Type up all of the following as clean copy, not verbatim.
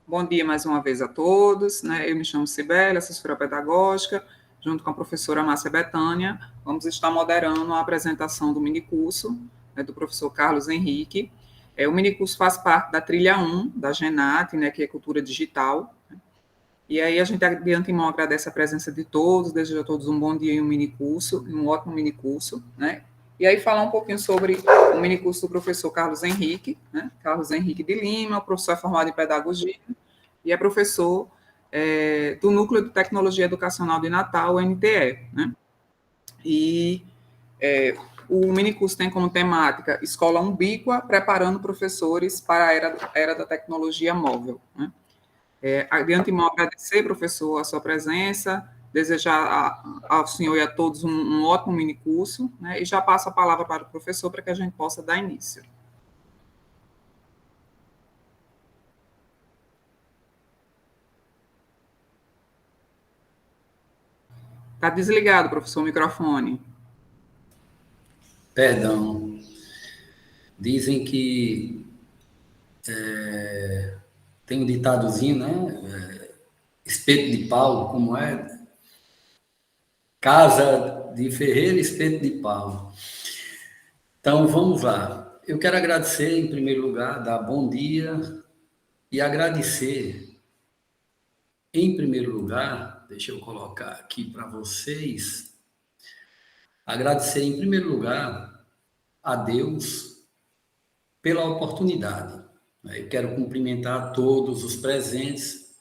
Bom dia mais uma vez a todos, né? Eu me chamo Cibele, assessora pedagógica, junto com a professora Márcia Betânia, vamos estar moderando a apresentação do minicurso, né, do professor Carlos Henrique. O minicurso faz parte da trilha 1 da GENAT, né, que é Cultura Digital. E aí a gente de antemão agradece a presença de todos, deseja a todos um bom dia e um minicurso, um ótimo minicurso, né? E aí falar um pouquinho sobre o minicurso do professor Carlos Henrique, né? Carlos Henrique de Lima, o professor é formado em pedagogia e é professor do Núcleo de Tecnologia Educacional de Natal, o NTE, né? E o minicurso tem como temática Escola Umbíqua, preparando professores para a era da tecnologia móvel, né? De antemão, agradecer, professor, a sua presença, desejar ao senhor e a todos um ótimo minicurso, né? E já passo a palavra para o professor para que a gente possa dar início. Está desligado, professor, o microfone. Perdão. Dizem que tem um ditadozinho, né? Espeto de pau, como é? Casa de ferreiro, espeto de pau. Então, vamos lá. Eu quero agradecer, em primeiro lugar, dar bom dia e agradecer, em primeiro lugar, deixa eu colocar aqui para vocês, agradecer, em primeiro lugar, a Deus pela oportunidade. Eu quero cumprimentar todos os presentes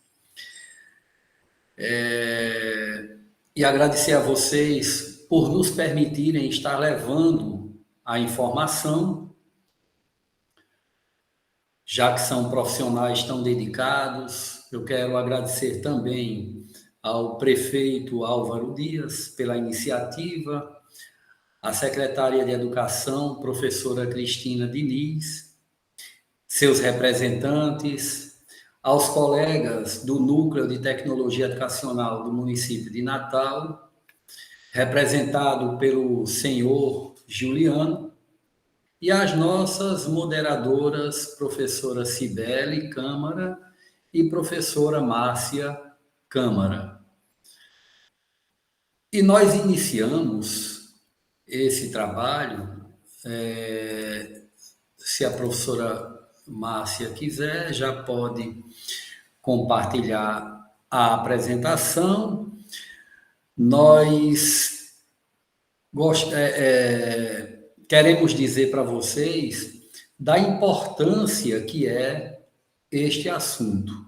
e agradecer a vocês por nos permitirem estar levando a informação, já que são profissionais tão dedicados. Eu quero agradecer também ao prefeito Álvaro Dias pela iniciativa, à secretária de Educação, professora Cristina Diniz, seus representantes, aos colegas do Núcleo de Tecnologia Educacional do município de Natal, representado pelo senhor Juliano, e as nossas moderadoras, professora Cibele Câmara e professora Márcia Câmara. E nós iniciamos esse trabalho, se a professora Márcia quiser, já pode compartilhar a apresentação. Nós queremos dizer para vocês da importância que é este assunto.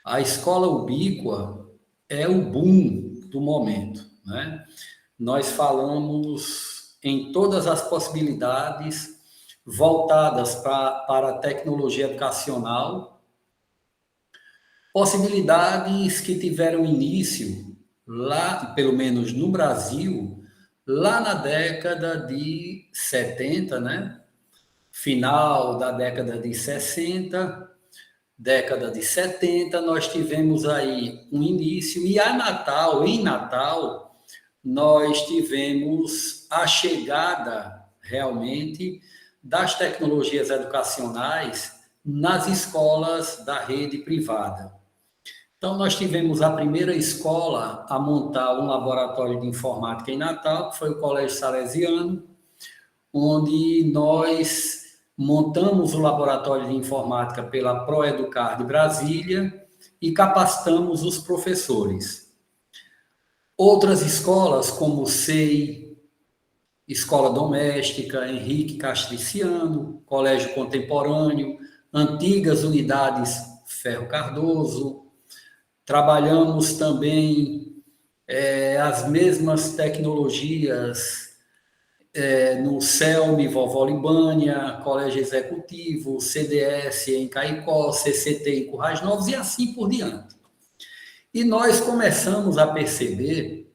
A escola ubíqua é o boom do momento, né? Nós falamos em todas as possibilidades voltadas para a tecnologia educacional, possibilidades que tiveram início lá, pelo menos no Brasil, lá na década de 70, né? Final da década de 60, década de 70, nós tivemos aí um início, e em Natal, nós tivemos a chegada realmente das tecnologias educacionais nas escolas da rede privada. Então, nós tivemos a primeira escola a montar um laboratório de informática em Natal, que foi o Colégio Salesiano, onde nós montamos o laboratório de informática pela ProEducar de Brasília e capacitamos os professores. Outras escolas, como o SEI, Escola Doméstica, Henrique Castriciano, Colégio Contemporâneo, antigas unidades Ferro Cardoso. Trabalhamos também as mesmas tecnologias no CELM, Vovó Libânia, Colégio Executivo, CDS em Caicó, CCT em Currais Novos e assim por diante. E nós começamos a perceber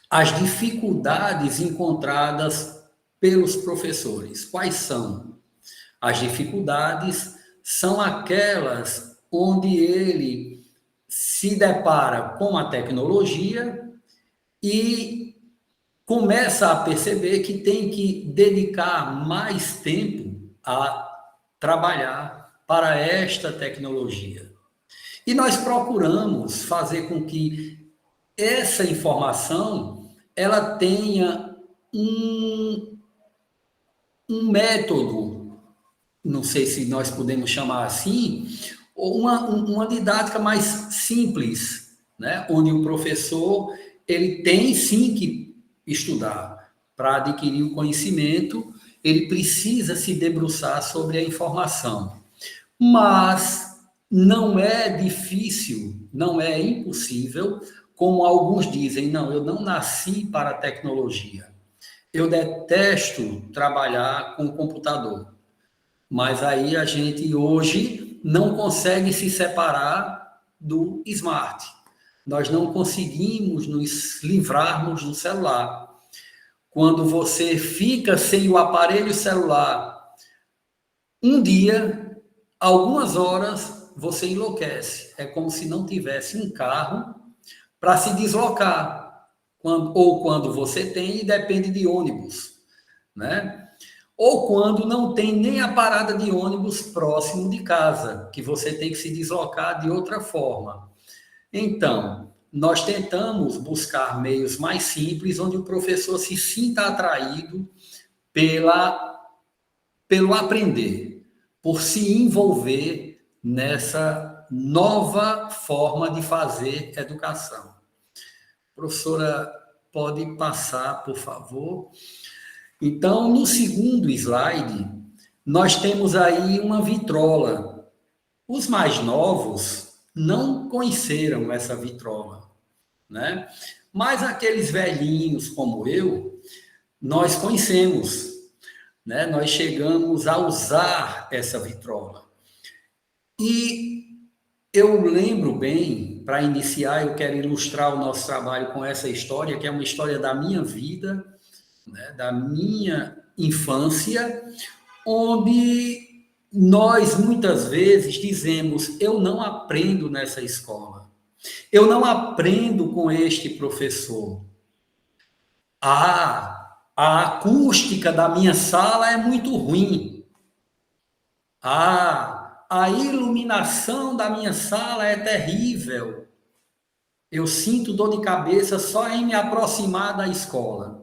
as dificuldades encontradas pelos professores. Quais são? As dificuldades são aquelas onde ele se depara com a tecnologia e começa a perceber que tem que dedicar mais tempo a trabalhar para esta tecnologia. E nós procuramos fazer com que essa informação ela tenha um método, não sei se nós podemos chamar assim, ou uma didática mais simples, né? Onde o professor ele tem sim que estudar para adquirir o conhecimento, ele precisa se debruçar sobre a informação. Mas não é difícil, não é impossível, como alguns dizem, não, eu não nasci para a tecnologia. Eu detesto trabalhar com computador. Mas aí a gente hoje não consegue se separar do smart. Nós não conseguimos nos livrarmos do celular. Quando você fica sem o aparelho celular um dia, algumas horas, você enlouquece. É como se não tivesse um carro para se deslocar. Ou quando você tem e depende de ônibus, né? Ou quando não tem nem a parada de ônibus próximo de casa, que você tem que se deslocar de outra forma. Então, nós tentamos buscar meios mais simples, onde o professor se sinta atraído pelo aprender, por se envolver nessa nova forma de fazer educação. Professora, pode passar, por favor? Então, no segundo slide, nós temos aí uma vitrola. Os mais novos não conheceram essa vitrola, né? Mas aqueles velhinhos como eu, nós conhecemos, né? Nós chegamos a usar essa vitrola. E eu lembro bem, para iniciar, eu quero ilustrar o nosso trabalho com essa história, que é uma história da minha vida, né, da minha infância, onde nós muitas vezes dizemos: eu não aprendo nessa escola, eu não aprendo com este professor. A acústica da minha sala é muito ruim. A iluminação da minha sala é terrível. Eu sinto dor de cabeça só em me aproximar da escola.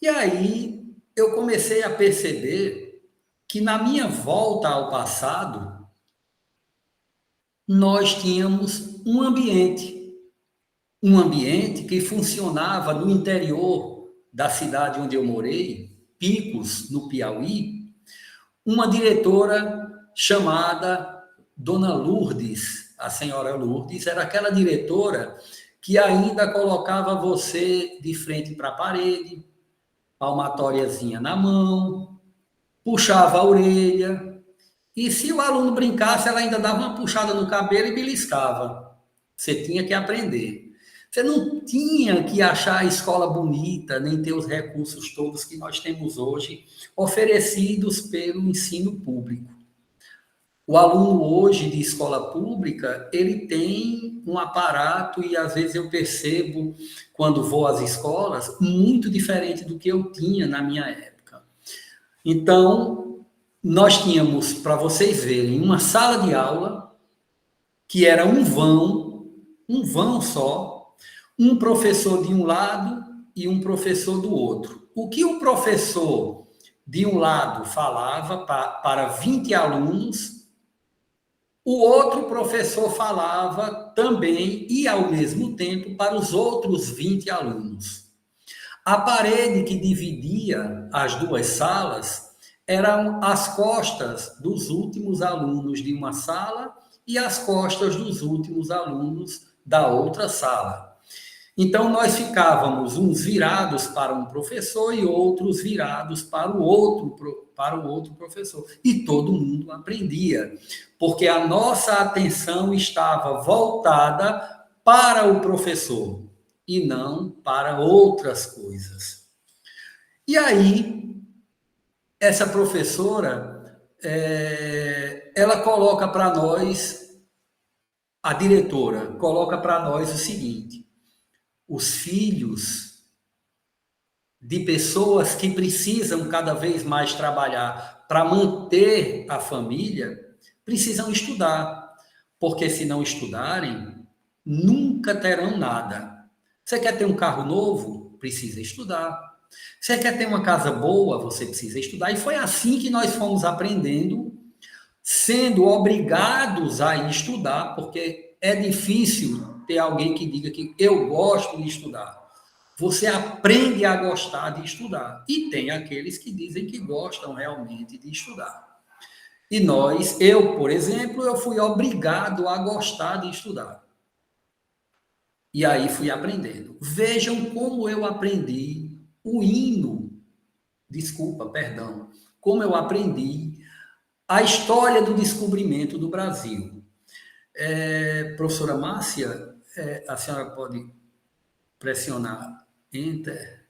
E aí eu comecei a perceber que na minha volta ao passado, nós tínhamos um ambiente que funcionava no interior da cidade onde eu morei, Picos, no Piauí, uma diretora chamada Dona Lourdes. A senhora Lourdes era aquela diretora que ainda colocava você de frente para a parede, palmatóriazinha na mão, puxava a orelha, e se o aluno brincasse, ela ainda dava uma puxada no cabelo e beliscava. Você tinha que aprender. Você não tinha que achar a escola bonita, nem ter os recursos todos que nós temos hoje, oferecidos pelo ensino público. O aluno hoje de escola pública, ele tem um aparato, e às vezes eu percebo, quando vou às escolas, muito diferente do que eu tinha na minha época. Então, nós tínhamos, para vocês verem, uma sala de aula, que era um vão só, um professor de um lado e um professor do outro. O que o professor de um lado falava para 20 alunos, o outro professor falava também e, ao mesmo tempo, para os outros 20 alunos. A parede que dividia as duas salas eram as costas dos últimos alunos de uma sala e as costas dos últimos alunos da outra sala. Então, nós ficávamos uns virados para um professor e outros virados para o outro professor. E todo mundo aprendia, porque a nossa atenção estava voltada para o professor e não para outras coisas. E aí, essa professora, ela coloca para nós, a diretora coloca para nós o seguinte: os filhos de pessoas que precisam cada vez mais trabalhar para manter a família precisam estudar, porque se não estudarem, nunca terão nada. Você quer ter um carro novo? Precisa estudar. Você quer ter uma casa boa? Você precisa estudar. E foi assim que nós fomos aprendendo, sendo obrigados a estudar, porque é difícil ter alguém que diga que eu gosto de estudar. Você aprende a gostar de estudar. E tem aqueles que dizem que gostam realmente de estudar. E eu, por exemplo, eu fui obrigado a gostar de estudar. E aí fui aprendendo. Vejam como eu aprendi o hino, como eu aprendi a história do descobrimento do Brasil. Professora Márcia, a senhora pode pressionar Enter.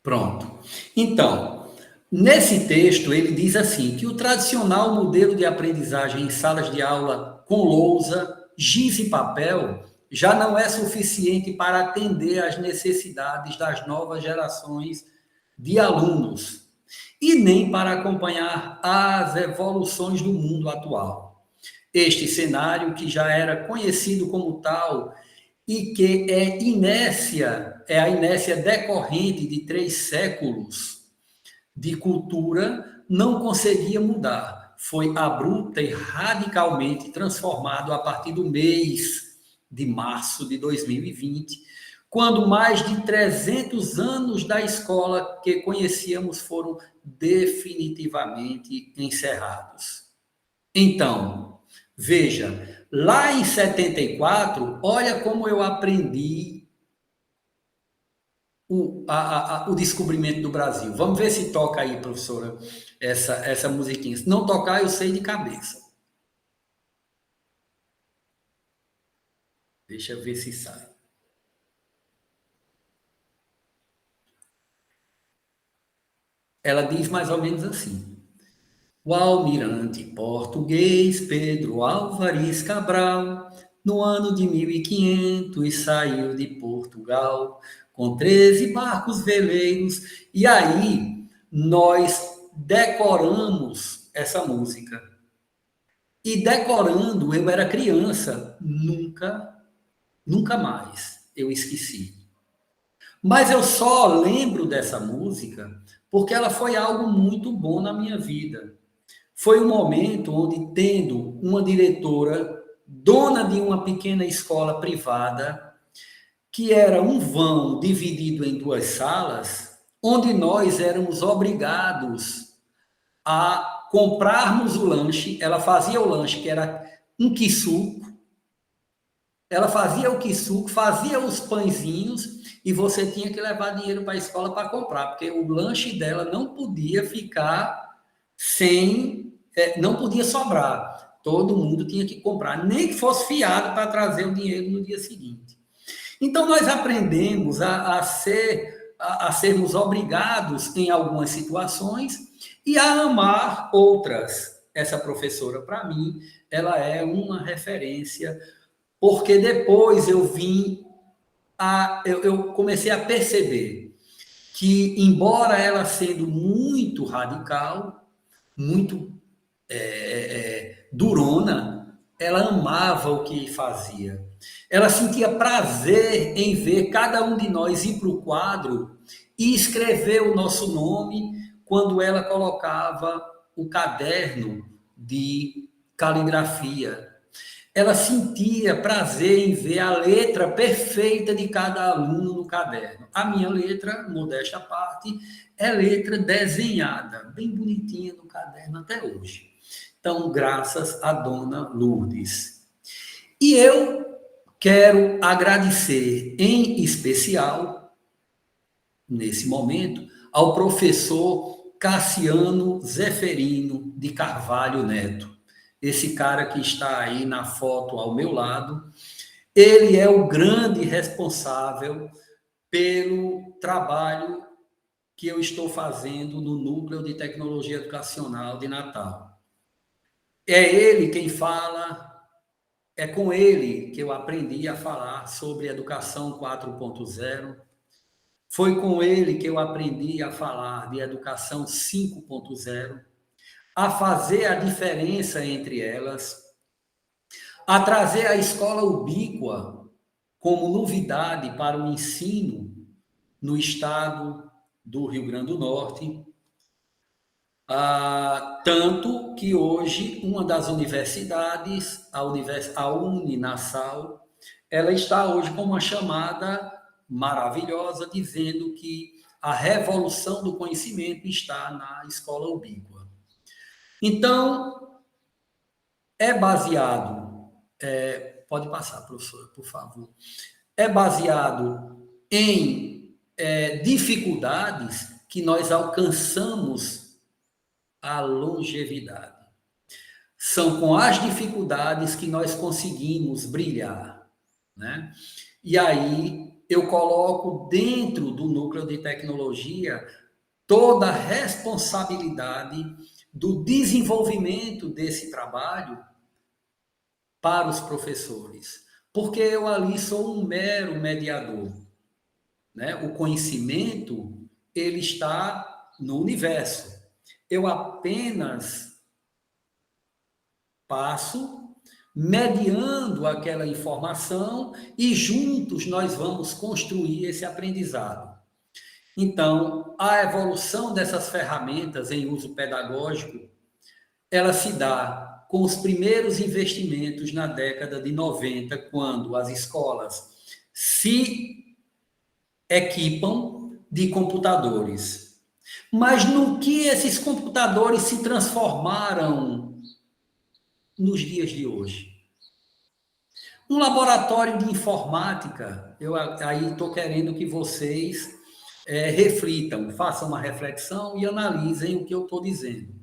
Pronto. Então, nesse texto, ele diz assim, que o tradicional modelo de aprendizagem em salas de aula com lousa, giz e papel já não é suficiente para atender às necessidades das novas gerações de alunos e nem para acompanhar as evoluções do mundo atual. Este cenário, que já era conhecido como tal e que é a inércia decorrente de 3 séculos de cultura, não conseguia mudar. Foi abrupta e radicalmente transformado a partir do mês de março de 2020, quando mais de 300 anos da escola que conhecíamos foram definitivamente encerrados. Então, veja, lá em 74, olha como eu aprendi o descobrimento do Brasil. Vamos ver se toca aí, professora, essa musiquinha. Se não tocar, eu sei de cabeça. Deixa eu ver se sai. Ela diz mais ou menos assim. O almirante português Pedro Álvares Cabral, no ano de 1500, saiu de Portugal com 13 barcos veleiros. E aí nós decoramos essa música. E decorando, eu era criança, nunca mais eu esqueci. Mas eu só lembro dessa música porque ela foi algo muito bom na minha vida. Foi um momento onde, tendo uma diretora, dona de uma pequena escola privada, que era um vão dividido em 2 salas, onde nós éramos obrigados a comprarmos o lanche. Ela fazia o lanche, que era um quissuco. Ela fazia o quissuco, fazia os pãezinhos, e você tinha que levar dinheiro para a escola para comprar, porque o lanche dela não podia ficar não podia sobrar. Todo mundo tinha que comprar, nem que fosse fiado para trazer o dinheiro no dia seguinte. Então, nós aprendemos a sermos obrigados em algumas situações e a amar outras. Essa professora, para mim, ela é uma referência, porque depois eu comecei a perceber que, embora ela sendo muito radical, muito durona, ela amava o que fazia. Ela sentia prazer em ver cada um de nós ir para o quadro e escrever o nosso nome quando ela colocava o caderno de caligrafia. Ela sentia prazer em ver a letra perfeita de cada aluno no caderno. A minha letra, modesta à parte, é letra desenhada, bem bonitinha no caderno até hoje. Então, graças a dona Lourdes. E eu quero agradecer em especial, nesse momento, ao professor Cassiano Zeferino de Carvalho Neto. Esse cara que está aí na foto ao meu lado, ele é o grande responsável pelo trabalho que eu estou fazendo no Núcleo de Tecnologia Educacional de Natal. É ele quem fala, é com ele que eu aprendi a falar sobre Educação 4.0. Foi com ele que eu aprendi a falar de educação 5.0, a fazer a diferença entre elas, a trazer a escola ubíqua como novidade para o ensino no estado do Rio Grande do Norte. Tanto que hoje uma das universidades, a Uninasal, ela está hoje com uma chamada maravilhosa, dizendo que a revolução do conhecimento está na escola ubíqua. Então, é baseado, pode passar, professora, por favor, é baseado em dificuldades que nós alcançamos a longevidade. São com as dificuldades que nós conseguimos brilhar, né? E aí eu coloco dentro do núcleo de tecnologia toda a responsabilidade do desenvolvimento desse trabalho para os professores, porque eu ali sou um mero mediador, né? O conhecimento, ele está no universo. Eu apenas passo mediando aquela informação e juntos nós vamos construir esse aprendizado. Então, a evolução dessas ferramentas em uso pedagógico, ela se dá com os primeiros investimentos na década de 90, quando as escolas se equipam de computadores. Mas no que esses computadores se transformaram nos dias de hoje? Um laboratório de informática, eu aí estou querendo que vocês reflitam, façam uma reflexão e analisem o que eu estou dizendo.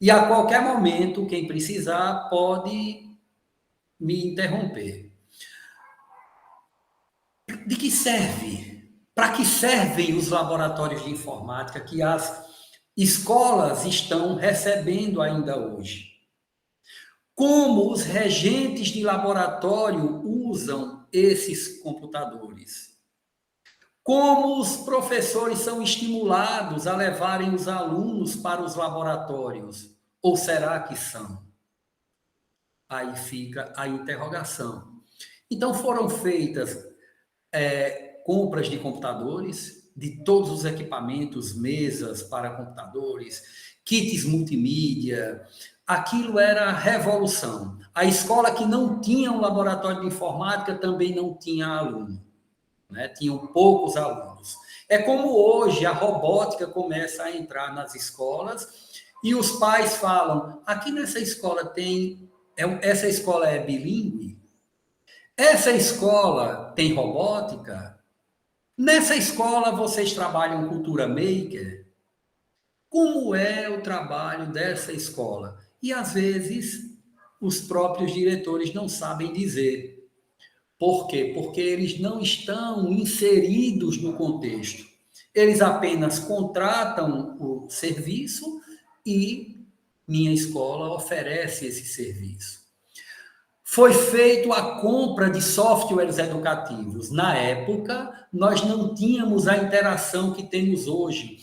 E a qualquer momento, quem precisar pode me interromper. De que serve? Para que servem os laboratórios de informática que as escolas estão recebendo ainda hoje? Como os regentes de laboratório usam esses computadores? Como os professores são estimulados a levarem os alunos para os laboratórios? Ou será que são? Aí fica a interrogação. Então, foram feitas compras de computadores, de todos os equipamentos, mesas para computadores, kits multimídia. Aquilo era a revolução. A escola que não tinha um laboratório de informática também não tinha aluno, né? Tinham poucos alunos. É como hoje a robótica começa a entrar nas escolas e os pais falam, aqui nessa escola essa escola é bilíngue? Essa escola tem robótica? Nessa escola vocês trabalham cultura maker? Como é o trabalho dessa escola? E às vezes os próprios diretores não sabem dizer. Por quê? Porque eles não estão inseridos no contexto. Eles apenas contratam o serviço e minha escola oferece esse serviço. Foi feita a compra de softwares educativos. Na época, nós não tínhamos a interação que temos hoje,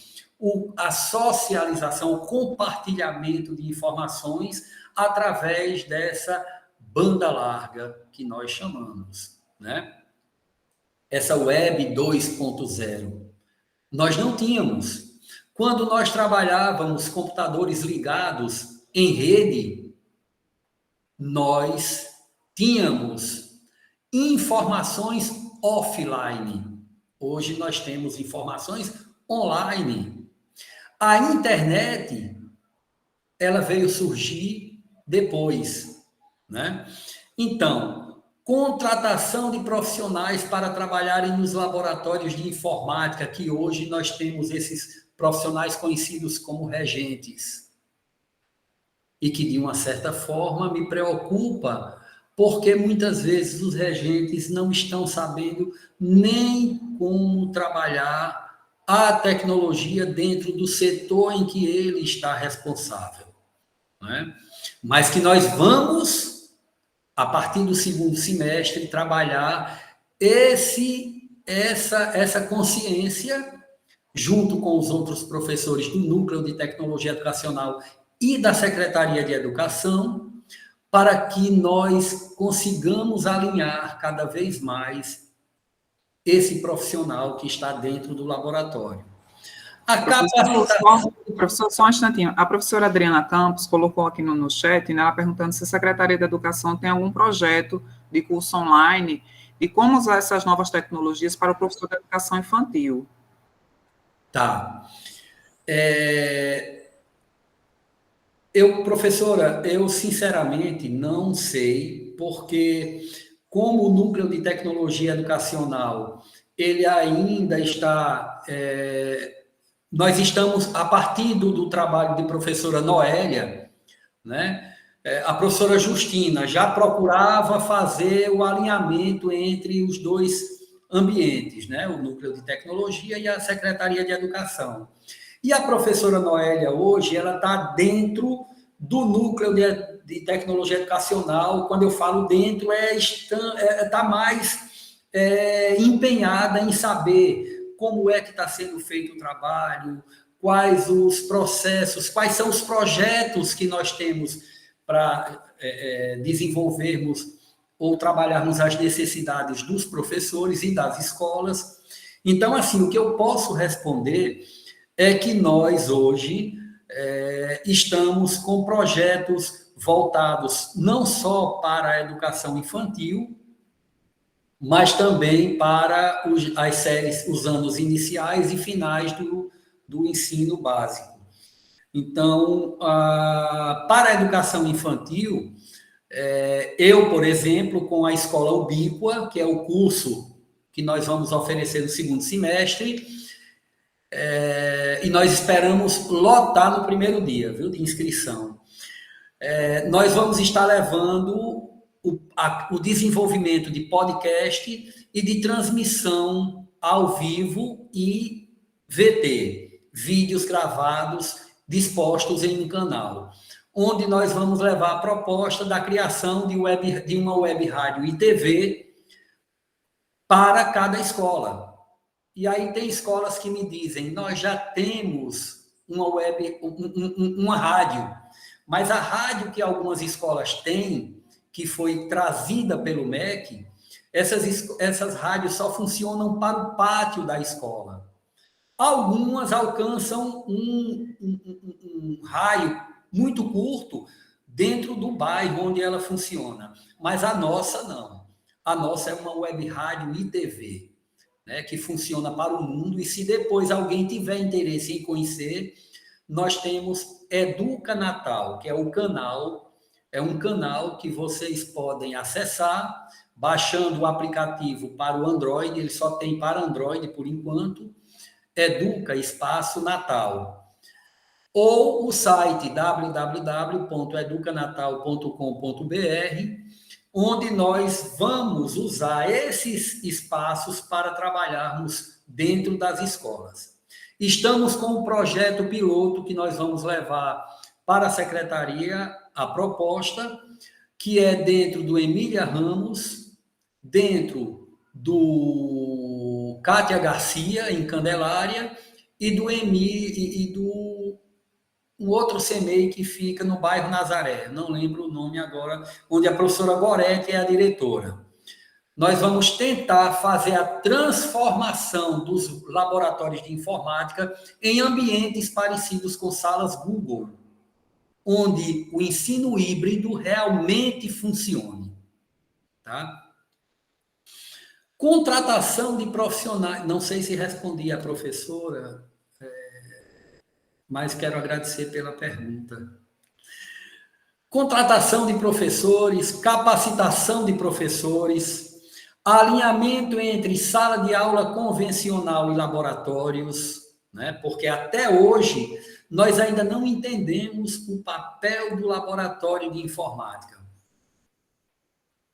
a socialização, o compartilhamento de informações através dessa banda larga que nós chamamos, né? Essa web 2.0. Nós não tínhamos. Quando nós trabalhávamos computadores ligados em rede, nós tínhamos informações offline. Hoje nós temos informações online. A internet, ela veio surgir depois, né? Então, contratação de profissionais para trabalharem nos laboratórios de informática, que hoje nós temos esses profissionais conhecidos como regentes. E que, de uma certa forma, me preocupa, porque muitas vezes os regentes não estão sabendo nem como trabalhar a tecnologia dentro do setor em que ele está responsável, né? Mas que nós vamos, a partir do segundo semestre, trabalhar essa consciência, junto com os outros professores do Núcleo de Tecnologia Educacional e da Secretaria de Educação, para que nós consigamos alinhar cada vez mais esse profissional que está dentro do laboratório. A capacitação... Professor, só um instantinho. A professora Adriana Campos colocou aqui no chat, né, ela perguntando se a Secretaria da Educação tem algum projeto de curso online e como usar essas novas tecnologias para o professor da educação infantil. Tá. Professora, eu sinceramente não sei, porque como o Núcleo de Tecnologia Educacional, ele ainda está... nós estamos, a partir do trabalho de professora Noélia, né? A professora Justina já procurava fazer o alinhamento entre os dois ambientes, né? O Núcleo de Tecnologia e a Secretaria de Educação. E a professora Noélia, hoje, ela está dentro do Núcleo de Tecnologia Educacional. Quando eu falo dentro, está mais empenhada em saber como é que está sendo feito o trabalho, quais os processos, quais são os projetos que nós temos para desenvolvermos ou trabalharmos as necessidades dos professores e das escolas. Então, assim, o que eu posso responder é que nós, hoje, estamos com projetos voltados não só para a educação infantil, mas também para as séries, os anos iniciais e finais do ensino básico. Então, para a educação infantil, eu, por exemplo, com a Escola Ubíqua, que é o curso que nós vamos oferecer no segundo semestre, e nós esperamos lotar no primeiro dia, viu, de inscrição. Nós vamos estar levando o desenvolvimento de podcast e de transmissão ao vivo e VT, vídeos gravados dispostos em um canal, onde nós vamos levar a proposta da criação de uma web rádio e TV para cada escola. E aí tem escolas que me dizem, nós já temos uma rádio, mas a rádio que algumas escolas têm, que foi trazida pelo MEC, essas rádios só funcionam para o pátio da escola. Algumas alcançam um raio muito curto dentro do bairro onde ela funciona, mas a nossa não. A nossa é uma web rádio e TV, né, que funciona para o mundo, e se depois alguém tiver interesse em conhecer, nós temos Educa Natal, que é um canal que vocês podem acessar, baixando o aplicativo para o Android, ele só tem para Android por enquanto, Educa Espaço Natal. Ou o site www.educanatal.com.br, onde nós vamos usar esses espaços para trabalharmos dentro das escolas. Estamos com um projeto piloto que nós vamos levar para a secretaria, a proposta, que é dentro do Emília Ramos, dentro do Cátia Garcia, em Candelária, e do um outro CMEI que fica no bairro Nazaré, não lembro o nome agora, onde a professora Goretti é a diretora. Nós vamos tentar fazer a transformação dos laboratórios de informática em ambientes parecidos com salas Google, onde o ensino híbrido realmente funcione. Tá? Contratação de profissionais, não sei se respondi a professora, mas quero agradecer pela pergunta. Contratação de professores, capacitação de professores, alinhamento entre sala de aula convencional e laboratórios, né? Porque até hoje nós ainda não entendemos o papel do laboratório de informática.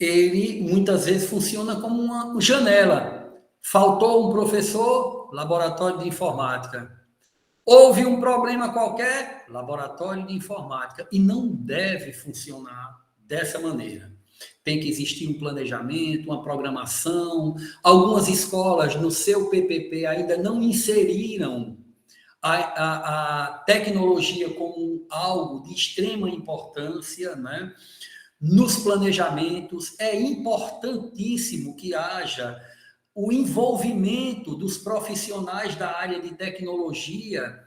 Ele muitas vezes funciona como uma janela. Faltou um professor, laboratório de informática. Houve um problema qualquer, laboratório de informática. E não deve funcionar dessa maneira. Tem que existir um planejamento, uma programação. Algumas escolas, no seu PPP, ainda não inseriram a tecnologia como algo de extrema importância, né? Nos planejamentos. É importantíssimo que haja o envolvimento dos profissionais da área de tecnologia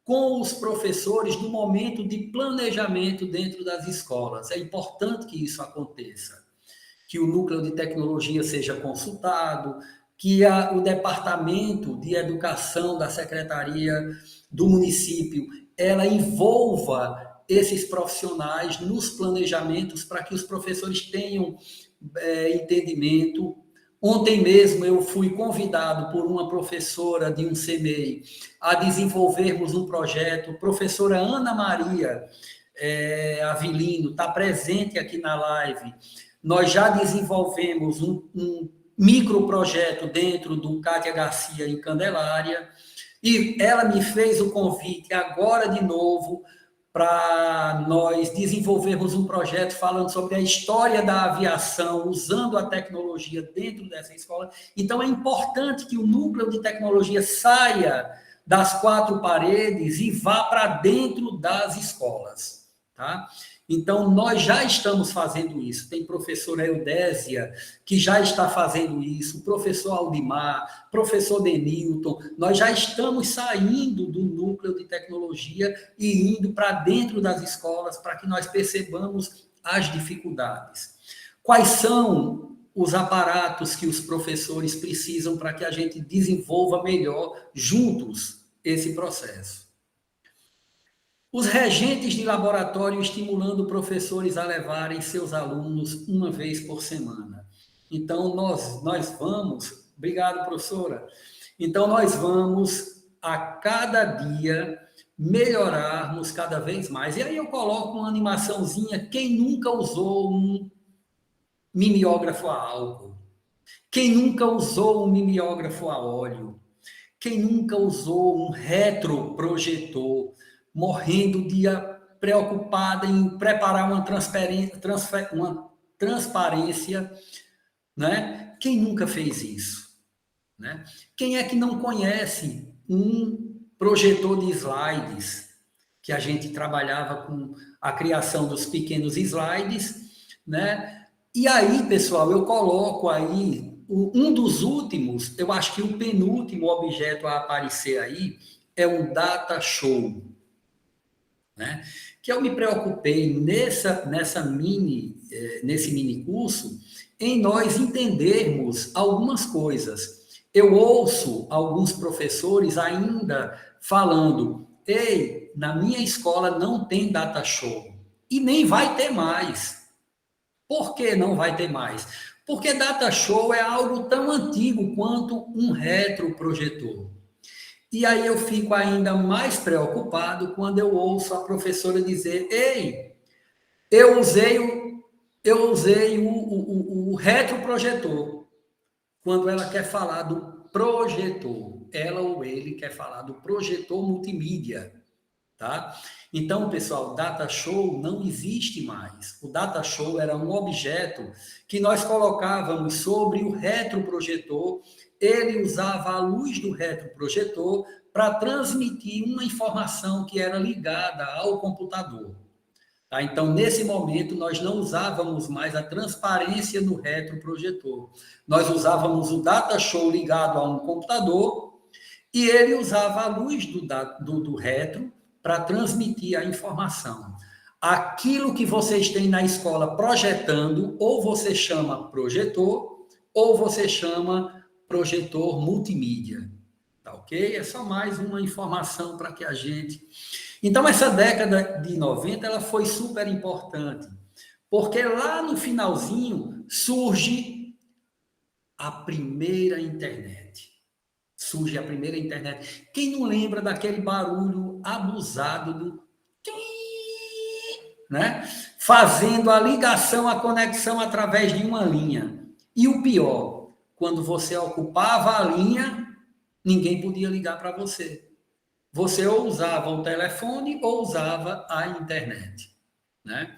com os professores no momento de planejamento dentro das escolas. É importante que isso aconteça, que o núcleo de tecnologia seja consultado, que o departamento de educação da secretaria do município, ela envolva esses profissionais nos planejamentos para que os professores tenham entendimento. Ontem mesmo eu fui convidado por uma professora de um CMEI a desenvolvermos um projeto. Professora Ana Maria Avilino está presente aqui na live. Nós já desenvolvemos um microprojeto dentro do Cátia Garcia em Candelária, e ela me fez o convite agora de novo para nós desenvolvermos um projeto falando sobre a história da aviação, usando a tecnologia dentro dessa escola. Então, é importante que o núcleo de tecnologia saia das quatro paredes e vá para dentro das escolas, tá? Então, nós já estamos fazendo isso. Tem professora Eudésia, que já está fazendo isso, professor Aldimar, professor Denilton. Nós já estamos saindo do núcleo de tecnologia e indo para dentro das escolas para que nós percebamos as dificuldades. Quais são os aparatos que os professores precisam para que a gente desenvolva melhor juntos esse processo? Os regentes de laboratório estimulando professores a levarem seus alunos uma vez por semana. Então, nós vamos... Obrigado, professora. Então, nós vamos, a cada dia, melhorarmos cada vez mais. E aí eu coloco uma animaçãozinha. Quem nunca usou um mimeógrafo a álcool? Quem nunca usou um mimeógrafo a óleo? Quem nunca usou um retroprojetor? Morrendo de preocupada em preparar uma transparência, né? Quem nunca fez isso, né? Quem é que não conhece um projetor de slides, que a gente trabalhava com a criação dos pequenos slides, né? E aí, pessoal, eu coloco aí um dos últimos, eu acho que o penúltimo objeto a aparecer aí é um data show, né? Que eu me preocupei nesse mini curso em nós entendermos algumas coisas. Eu ouço alguns professores ainda falando: ei, na minha escola não tem data show e nem vai ter mais. Por que não vai ter mais? Porque data show é algo tão antigo quanto um retroprojetor. E aí eu fico ainda mais preocupado quando eu ouço a professora dizer: ei, eu usei o retroprojetor, quando ela quer falar do projetor. Ela ou ele quer falar do projetor multimídia, tá? Então, pessoal, data show não existe mais. O data show era um objeto que nós colocávamos sobre o retroprojetor. Ele usava a luz do retroprojetor para transmitir uma informação que era ligada ao computador. Tá? Então, nesse momento, nós não usávamos mais a transparência no retroprojetor. Nós usávamos o data show ligado a um computador e ele usava a luz do retro para transmitir a informação. Aquilo que vocês têm na escola projetando, ou você chama projetor, ou você chama projetor multimídia, tá ok? É só mais uma informação para que a gente... Então, essa década de 90, ela foi super importante, porque lá no finalzinho surge a primeira internet. Surge a primeira internet. Quem não lembra daquele barulho abusado do... né? Fazendo a ligação, a conexão através de uma linha. E o pior... Quando você ocupava a linha, ninguém podia ligar para você. Você ou usava o telefone ou usava a internet, né?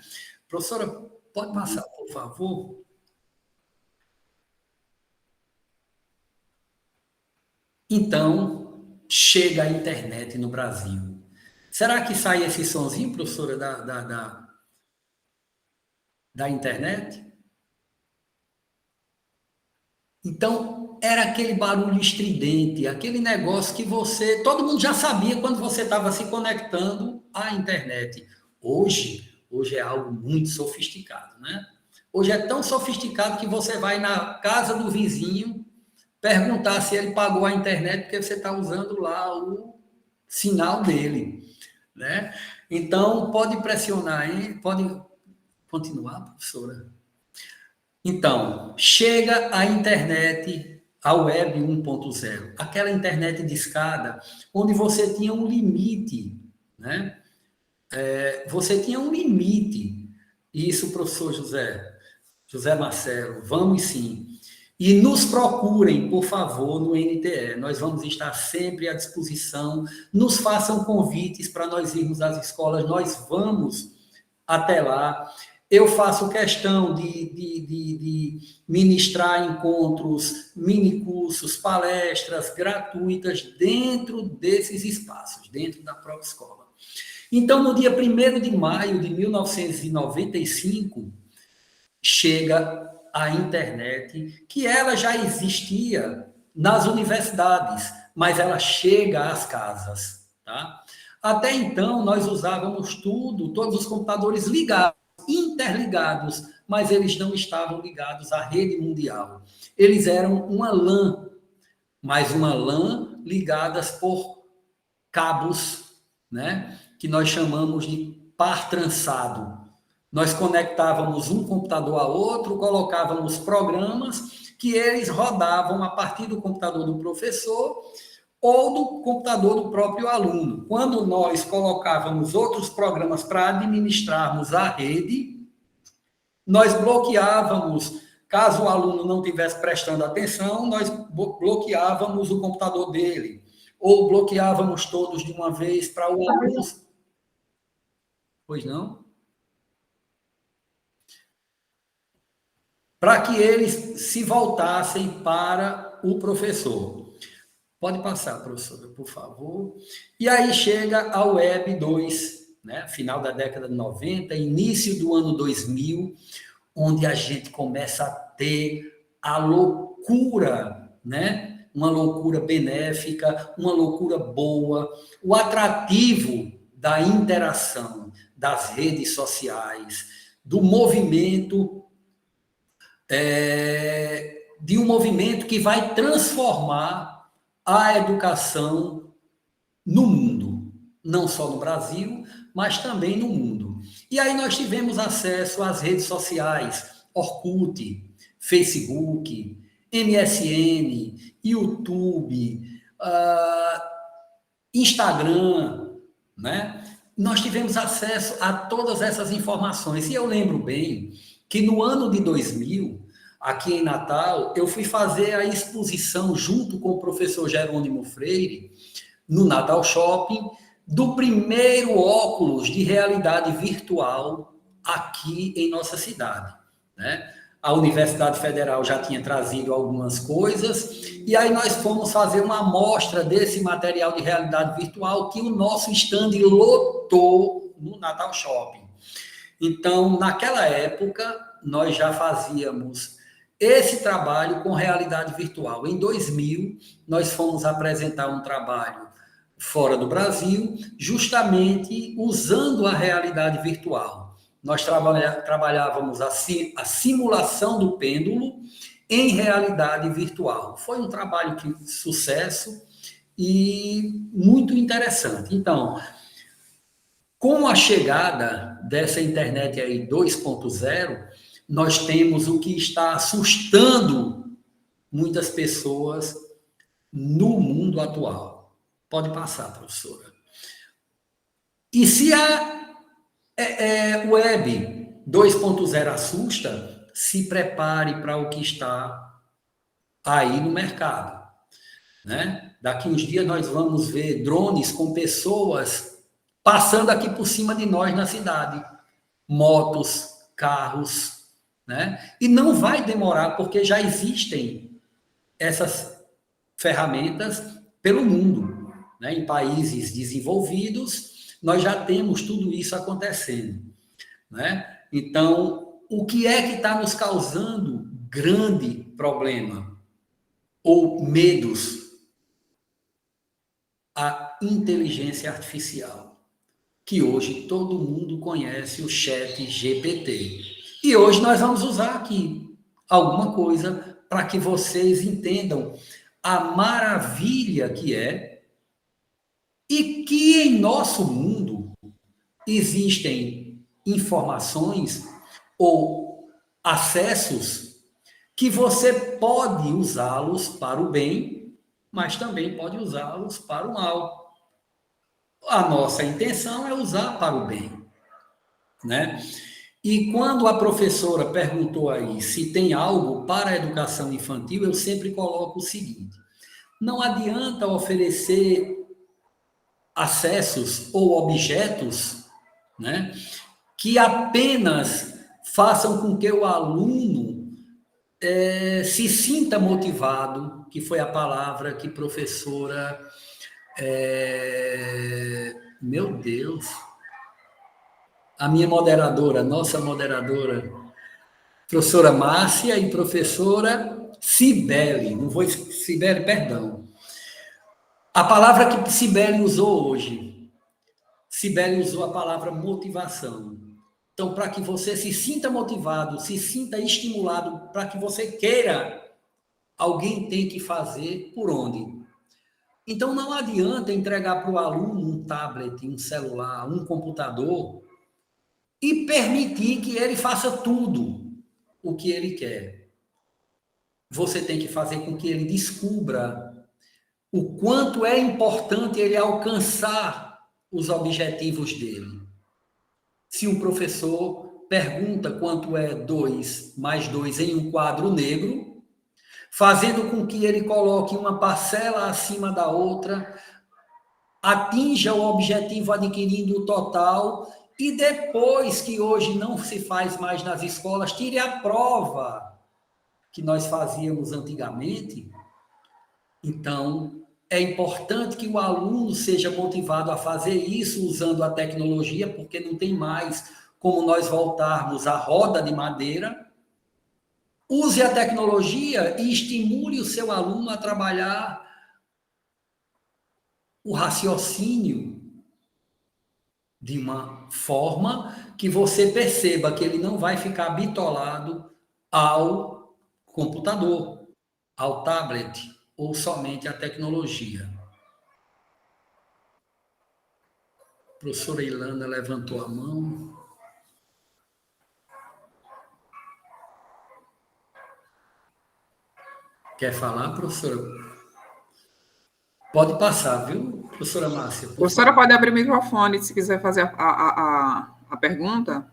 Professora, pode passar, por por favor. Então, chega a internet no Brasil. Será que sai esse sonzinho, professora, da internet? Então, era aquele barulho estridente, aquele negócio que todo mundo já sabia quando você estava se conectando à internet. Hoje é algo muito sofisticado, né? Hoje é tão sofisticado que você vai na casa do vizinho perguntar se ele pagou a internet porque você está usando lá o sinal dele, né? Então, pode pressionar, hein? Pode continuar, professora? Então, chega a internet, a web 1.0, aquela internet de escada, onde você tinha um limite, né? Você tinha um limite. Isso, professor José Marcelo, vamos sim. E nos procurem, por favor, no NTE. Nós vamos estar sempre à disposição. Nos façam convites para nós irmos às escolas. Nós vamos até lá. Eu faço questão de ministrar encontros, minicursos, palestras gratuitas dentro desses espaços, dentro da própria escola. Então, no dia 1º de maio de 1995, chega a internet, que ela já existia nas universidades, mas ela chega às casas, tá? Até então, nós usávamos todos os computadores ligados, interligados, mas eles não estavam ligados à rede mundial. Eles eram uma LAN, mas uma LAN ligadas por cabos, né? Que nós chamamos de par trançado. Nós conectávamos um computador a outro, colocávamos programas que eles rodavam a partir do computador do professor ou do computador do próprio aluno. Quando nós colocávamos outros programas para administrarmos a rede, nós bloqueávamos, caso o aluno não estivesse prestando atenção, nós bloqueávamos o computador dele, ou bloqueávamos todos de uma vez para o aluno. Pois não? Para que eles se voltassem para o professor. Pode passar, professora, por favor. E aí chega a Web 2, né? Final da década de 90, início do ano 2000, onde a gente começa a ter a loucura, né? Uma loucura benéfica, uma loucura boa, o atrativo da interação, das redes sociais, do movimento, de um movimento que vai transformar a educação no mundo, não só no Brasil, mas também no mundo. E aí nós tivemos acesso às redes sociais, Orkut, Facebook, MSN, YouTube, Instagram, né? Nós tivemos acesso a todas essas informações. E eu lembro bem que no ano de 2000, aqui em Natal, eu fui fazer a exposição junto com o professor Jerônimo Freire, no Natal Shopping, do primeiro óculos de realidade virtual aqui em nossa cidade, né? A Universidade Federal já tinha trazido algumas coisas, e aí nós fomos fazer uma amostra desse material de realidade virtual que o nosso stand lotou no Natal Shopping. Então, naquela época, nós já fazíamos esse trabalho com realidade virtual. Em 2000, nós fomos apresentar um trabalho fora do Brasil, justamente usando a realidade virtual. Nós trabalhávamos a simulação do pêndulo em realidade virtual. Foi um trabalho de sucesso e muito interessante. Então, com a chegada dessa internet aí 2.0, nós temos o que está assustando muitas pessoas no mundo atual. Pode passar, professora. E se a Web 2.0 assusta, se prepare para o que está aí no mercado, né? Daqui uns dias nós vamos ver drones com pessoas passando aqui por cima de nós na cidade. Motos, carros, né? E não vai demorar, porque já existem essas ferramentas pelo mundo, né? Em países desenvolvidos, nós já temos tudo isso acontecendo, né? Então, o que é que está nos causando grande problema ou medos? A inteligência artificial, que hoje todo mundo conhece o chat GPT. E hoje nós vamos usar aqui alguma coisa para que vocês entendam a maravilha que é e que em nosso mundo existem informações ou acessos que você pode usá-los para o bem, mas também pode usá-los para o mal. A nossa intenção é usar para o bem, né? E quando a professora perguntou aí se tem algo para a educação infantil, eu sempre coloco o seguinte: não adianta oferecer acessos ou objetos, né, que apenas façam com que o aluno se sinta motivado, que foi a palavra que professora. Meu Deus! A minha moderadora, nossa moderadora, professora Márcia e professora Cibele, não vou, Cibele, perdão. A palavra que Cibele usou hoje, Cibele usou a palavra motivação. Então, para que você se sinta motivado, se sinta estimulado, para que você queira, alguém tem que fazer por onde? Então, não adianta entregar para o aluno um tablet, um celular, um computador e permitir que ele faça tudo o que ele quer. Você tem que fazer com que ele descubra o quanto é importante ele alcançar os objetivos dele. Se um professor pergunta quanto é 2 mais 2 em um quadro negro, fazendo com que ele coloque uma parcela acima da outra, atinja o objetivo adquirindo o total, e depois, que hoje não se faz mais nas escolas, tire a prova que nós fazíamos antigamente. Então, é importante que o aluno seja motivado a fazer isso usando a tecnologia, porque não tem mais como nós voltarmos à roda de madeira. Use a tecnologia e estimule o seu aluno a trabalhar o raciocínio de uma forma que você perceba que ele não vai ficar bitolado ao computador, ao tablet ou somente à tecnologia. A professora Ilana levantou a mão. Quer falar, professora? Pode passar, viu, professora Márcia? A professora pode abrir o microfone se quiser fazer a pergunta,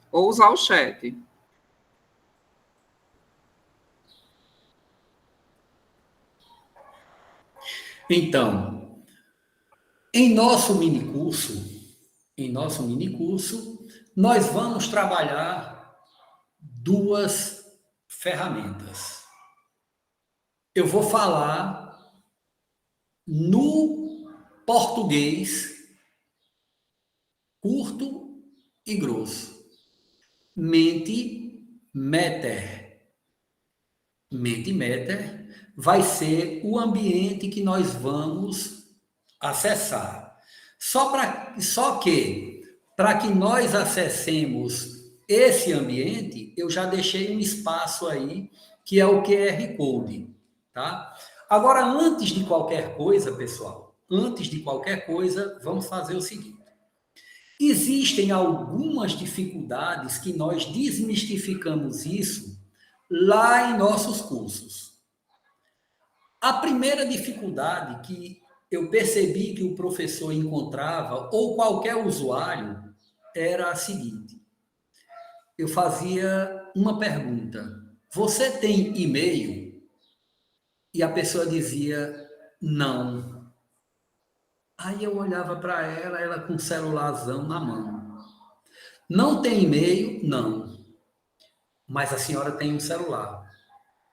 ou usar o chat. Então, em nosso minicurso, nós vamos trabalhar duas ferramentas. Eu vou falar no português curto e grosso. Mentimeter. Mentimeter vai ser o ambiente que nós vamos acessar. Só que, para que nós acessemos esse ambiente, eu já deixei um espaço aí, que é o QR Code, tá? Agora, antes de qualquer coisa, pessoal, vamos fazer o seguinte. Existem algumas dificuldades que nós desmistificamos isso lá em nossos cursos. A primeira dificuldade que eu percebi que o professor encontrava, ou qualquer usuário, era a seguinte. Eu fazia uma pergunta. Você tem e-mail? E a pessoa dizia, não. Aí eu olhava para ela com um celularzão na mão. Não tem e-mail? Não. mas a senhora tem um celular.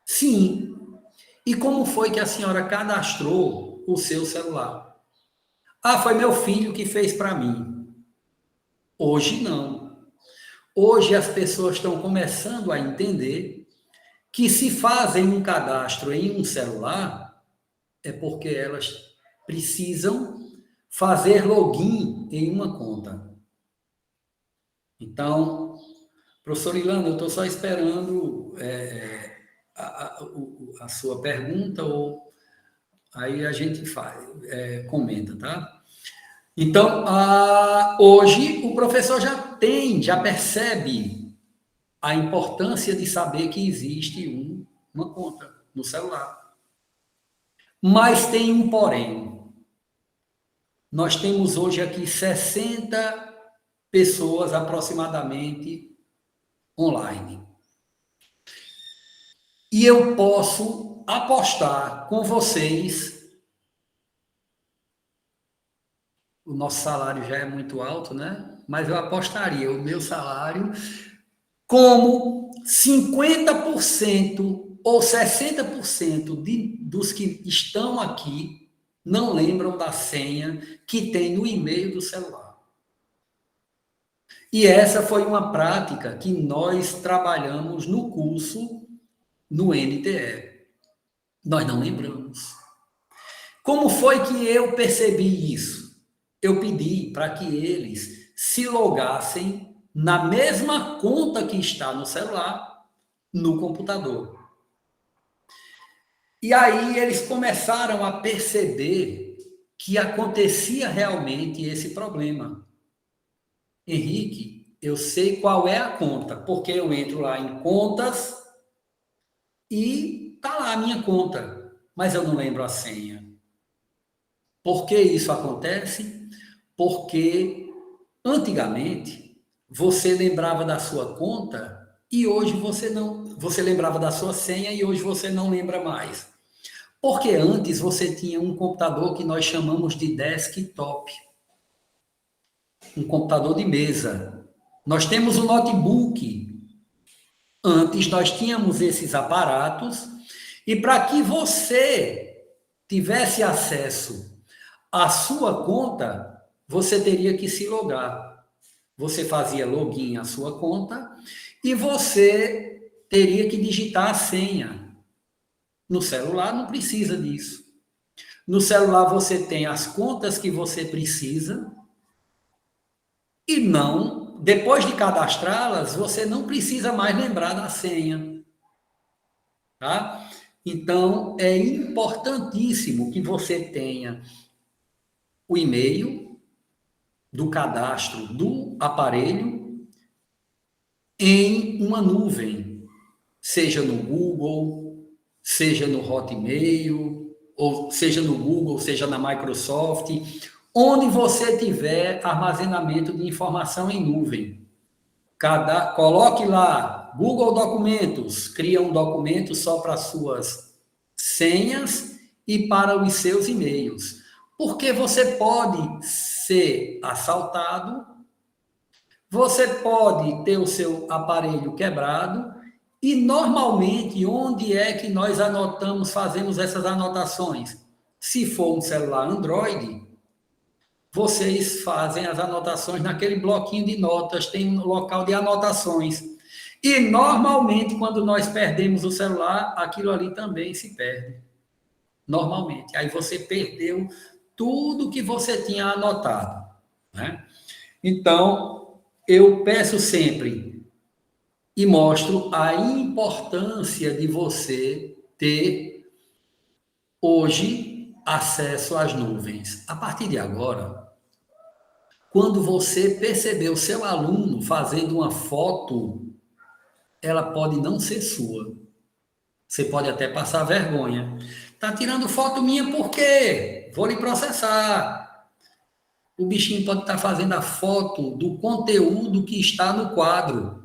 Sim. E como foi que a senhora cadastrou o seu celular? Ah, foi meu filho que fez para mim. Hoje não. Hoje as pessoas estão começando a entender que se fazem um cadastro em um celular é porque elas precisam fazer login em uma conta. Então, professor Ilana, eu estou só esperando a sua pergunta, ou aí a gente faz, comenta, tá? Então, hoje o professor já percebe a importância de saber que existe uma conta no celular. Mas tem um porém. Nós temos hoje aqui 60 pessoas aproximadamente online. E eu posso apostar com vocês, o nosso salário já é muito alto, né? Mas eu apostaria o meu salário como 50% ou 60% dos que estão aqui não lembram da senha que tem no e-mail do celular. E essa foi uma prática que nós trabalhamos no curso no NTE. Nós não lembramos. Como foi que eu percebi isso? Eu pedi para que eles se logassem na mesma conta que está no celular, no computador. E aí eles começaram a perceber que acontecia realmente esse problema. Henrique, eu sei qual é a conta, porque eu entro lá em contas e tá lá a minha conta, mas eu não lembro a senha. Por que isso acontece? Porque antigamente você lembrava da sua conta e hoje você lembrava da sua senha e hoje você não lembra mais. Porque antes você tinha um computador que nós chamamos de desktop, um computador de mesa. Nós temos o notebook. Antes nós tínhamos esses aparatos e para que você tivesse acesso à sua conta, você teria que se logar. Você fazia login à sua conta e você teria que digitar a senha. No celular não precisa disso. No celular você tem as contas que você precisa e não, depois de cadastrá-las, você não precisa mais lembrar da senha. Tá? Então, é importantíssimo que você tenha o e-mail do cadastro do aparelho em uma nuvem, seja no Google, seja no Hotmail, ou seja no Google, seja na Microsoft, onde você tiver armazenamento de informação em nuvem. Coloque lá Google Documentos, cria um documento só para suas senhas e para os seus e-mails. Porque você pode ser assaltado, você pode ter o seu aparelho quebrado, e normalmente, onde é que nós fazemos essas anotações? Se for um celular Android, vocês fazem as anotações naquele bloquinho de notas, tem um local de anotações. E normalmente, quando nós perdemos o celular, aquilo ali também se perde. Normalmente. Aí você perdeu tudo que você tinha anotado, né? Então, eu peço sempre e mostro a importância de você ter hoje acesso às nuvens. A partir de agora, quando você perceber o seu aluno fazendo uma foto, ela pode não ser sua. Você pode até passar vergonha. Tá tirando foto minha por quê? Vou lhe processar. O bichinho pode estar fazendo a foto do conteúdo que está no quadro.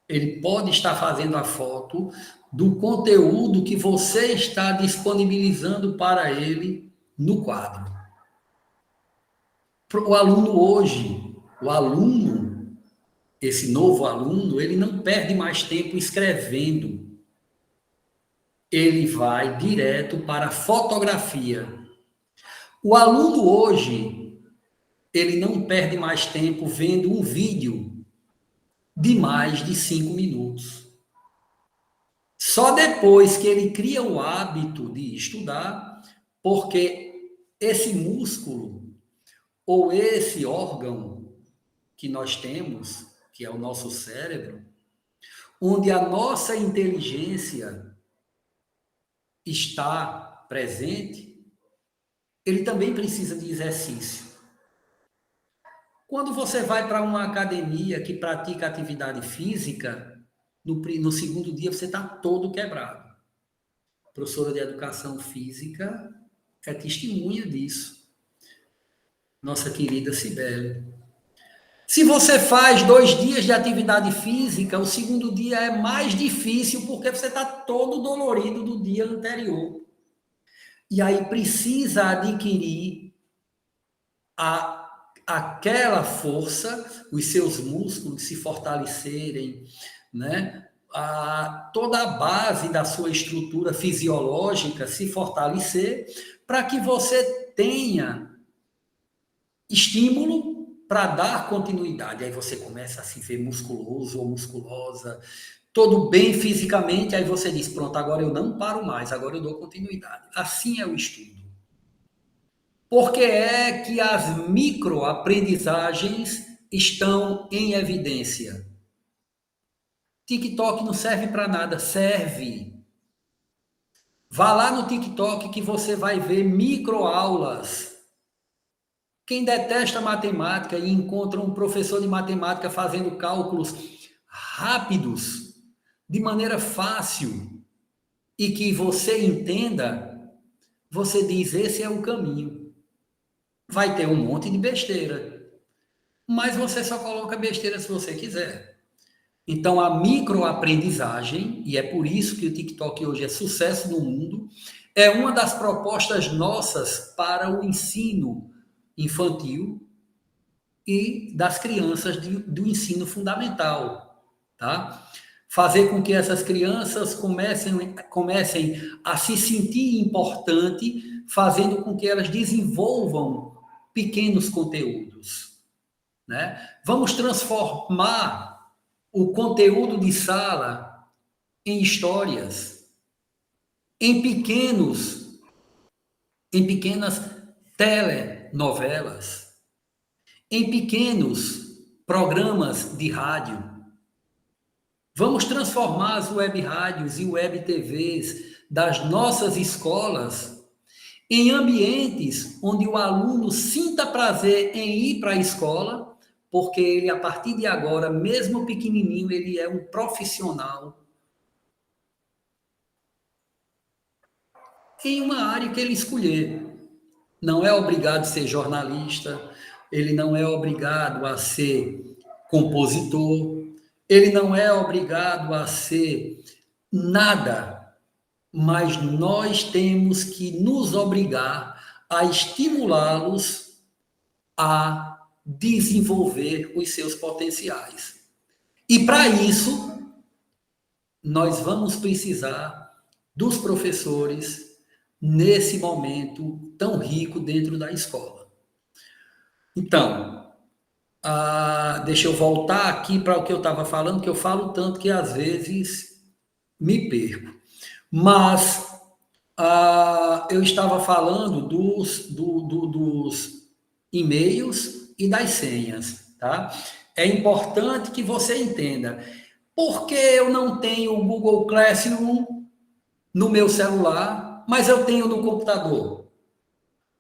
Ele pode estar fazendo a foto do conteúdo que você está disponibilizando para ele no quadro. O aluno, esse novo aluno, ele não perde mais tempo escrevendo. Ele vai direto para a fotografia. O aluno hoje, ele não perde mais tempo vendo um vídeo de mais de 5 minutos. Só depois que ele cria o hábito de estudar, porque esse músculo ou esse órgão que nós temos, que é o nosso cérebro, onde a nossa inteligência está presente, ele também precisa de exercício. Quando você vai para uma academia que pratica atividade física, no segundo dia você está todo quebrado. A professora de educação física é testemunha disso. Nossa querida Cibele. Se você faz 2 dias de atividade física, o segundo dia é mais difícil porque você está todo dolorido do dia anterior. E aí precisa adquirir aquela força, os seus músculos se fortalecerem, né? Toda a base da sua estrutura fisiológica se fortalecer para que você tenha estímulo para dar continuidade. Aí você começa a se ver musculoso ou musculosa, todo bem fisicamente, aí você diz, pronto, agora eu não paro mais, agora eu dou continuidade. Assim é o estudo. Por que é que as microaprendizagens estão em evidência? TikTok não serve para nada, serve. Vá lá no TikTok que você vai ver microaulas. Quem detesta matemática e encontra um professor de matemática fazendo cálculos rápidos, de maneira fácil, e que você entenda, você diz, esse é o caminho. Vai ter um monte de besteira, mas você só coloca besteira se você quiser. Então, a microaprendizagem, e é por isso que o TikTok hoje é sucesso no mundo, é uma das propostas nossas para o ensino infantil e das crianças do ensino fundamental, tá? Fazer com que essas crianças comecem a se sentir importante, fazendo com que elas desenvolvam pequenos conteúdos, né? Vamos transformar o conteúdo de sala em histórias, em pequenas telenovelas, em pequenos programas de rádio. Vamos transformar as web rádios e web TVs das nossas escolas em ambientes onde o aluno sinta prazer em ir para a escola, porque ele, a partir de agora, mesmo pequenininho, ele é um profissional em uma área que ele escolher. Não é obrigado a ser jornalista, ele não é obrigado a ser compositor, ele não é obrigado a ser nada, mas nós temos que nos obrigar a estimulá-los a desenvolver os seus potenciais. E para isso, nós vamos precisar dos professores nesse momento tão rico dentro da escola. Então, deixa eu voltar aqui para o que eu estava falando, que eu falo tanto que às vezes me perco. Mas eu estava falando dos e-mails e das senhas, tá? É importante que você entenda. Por que eu não tenho o Google Classroom no meu celular, mas eu tenho no computador?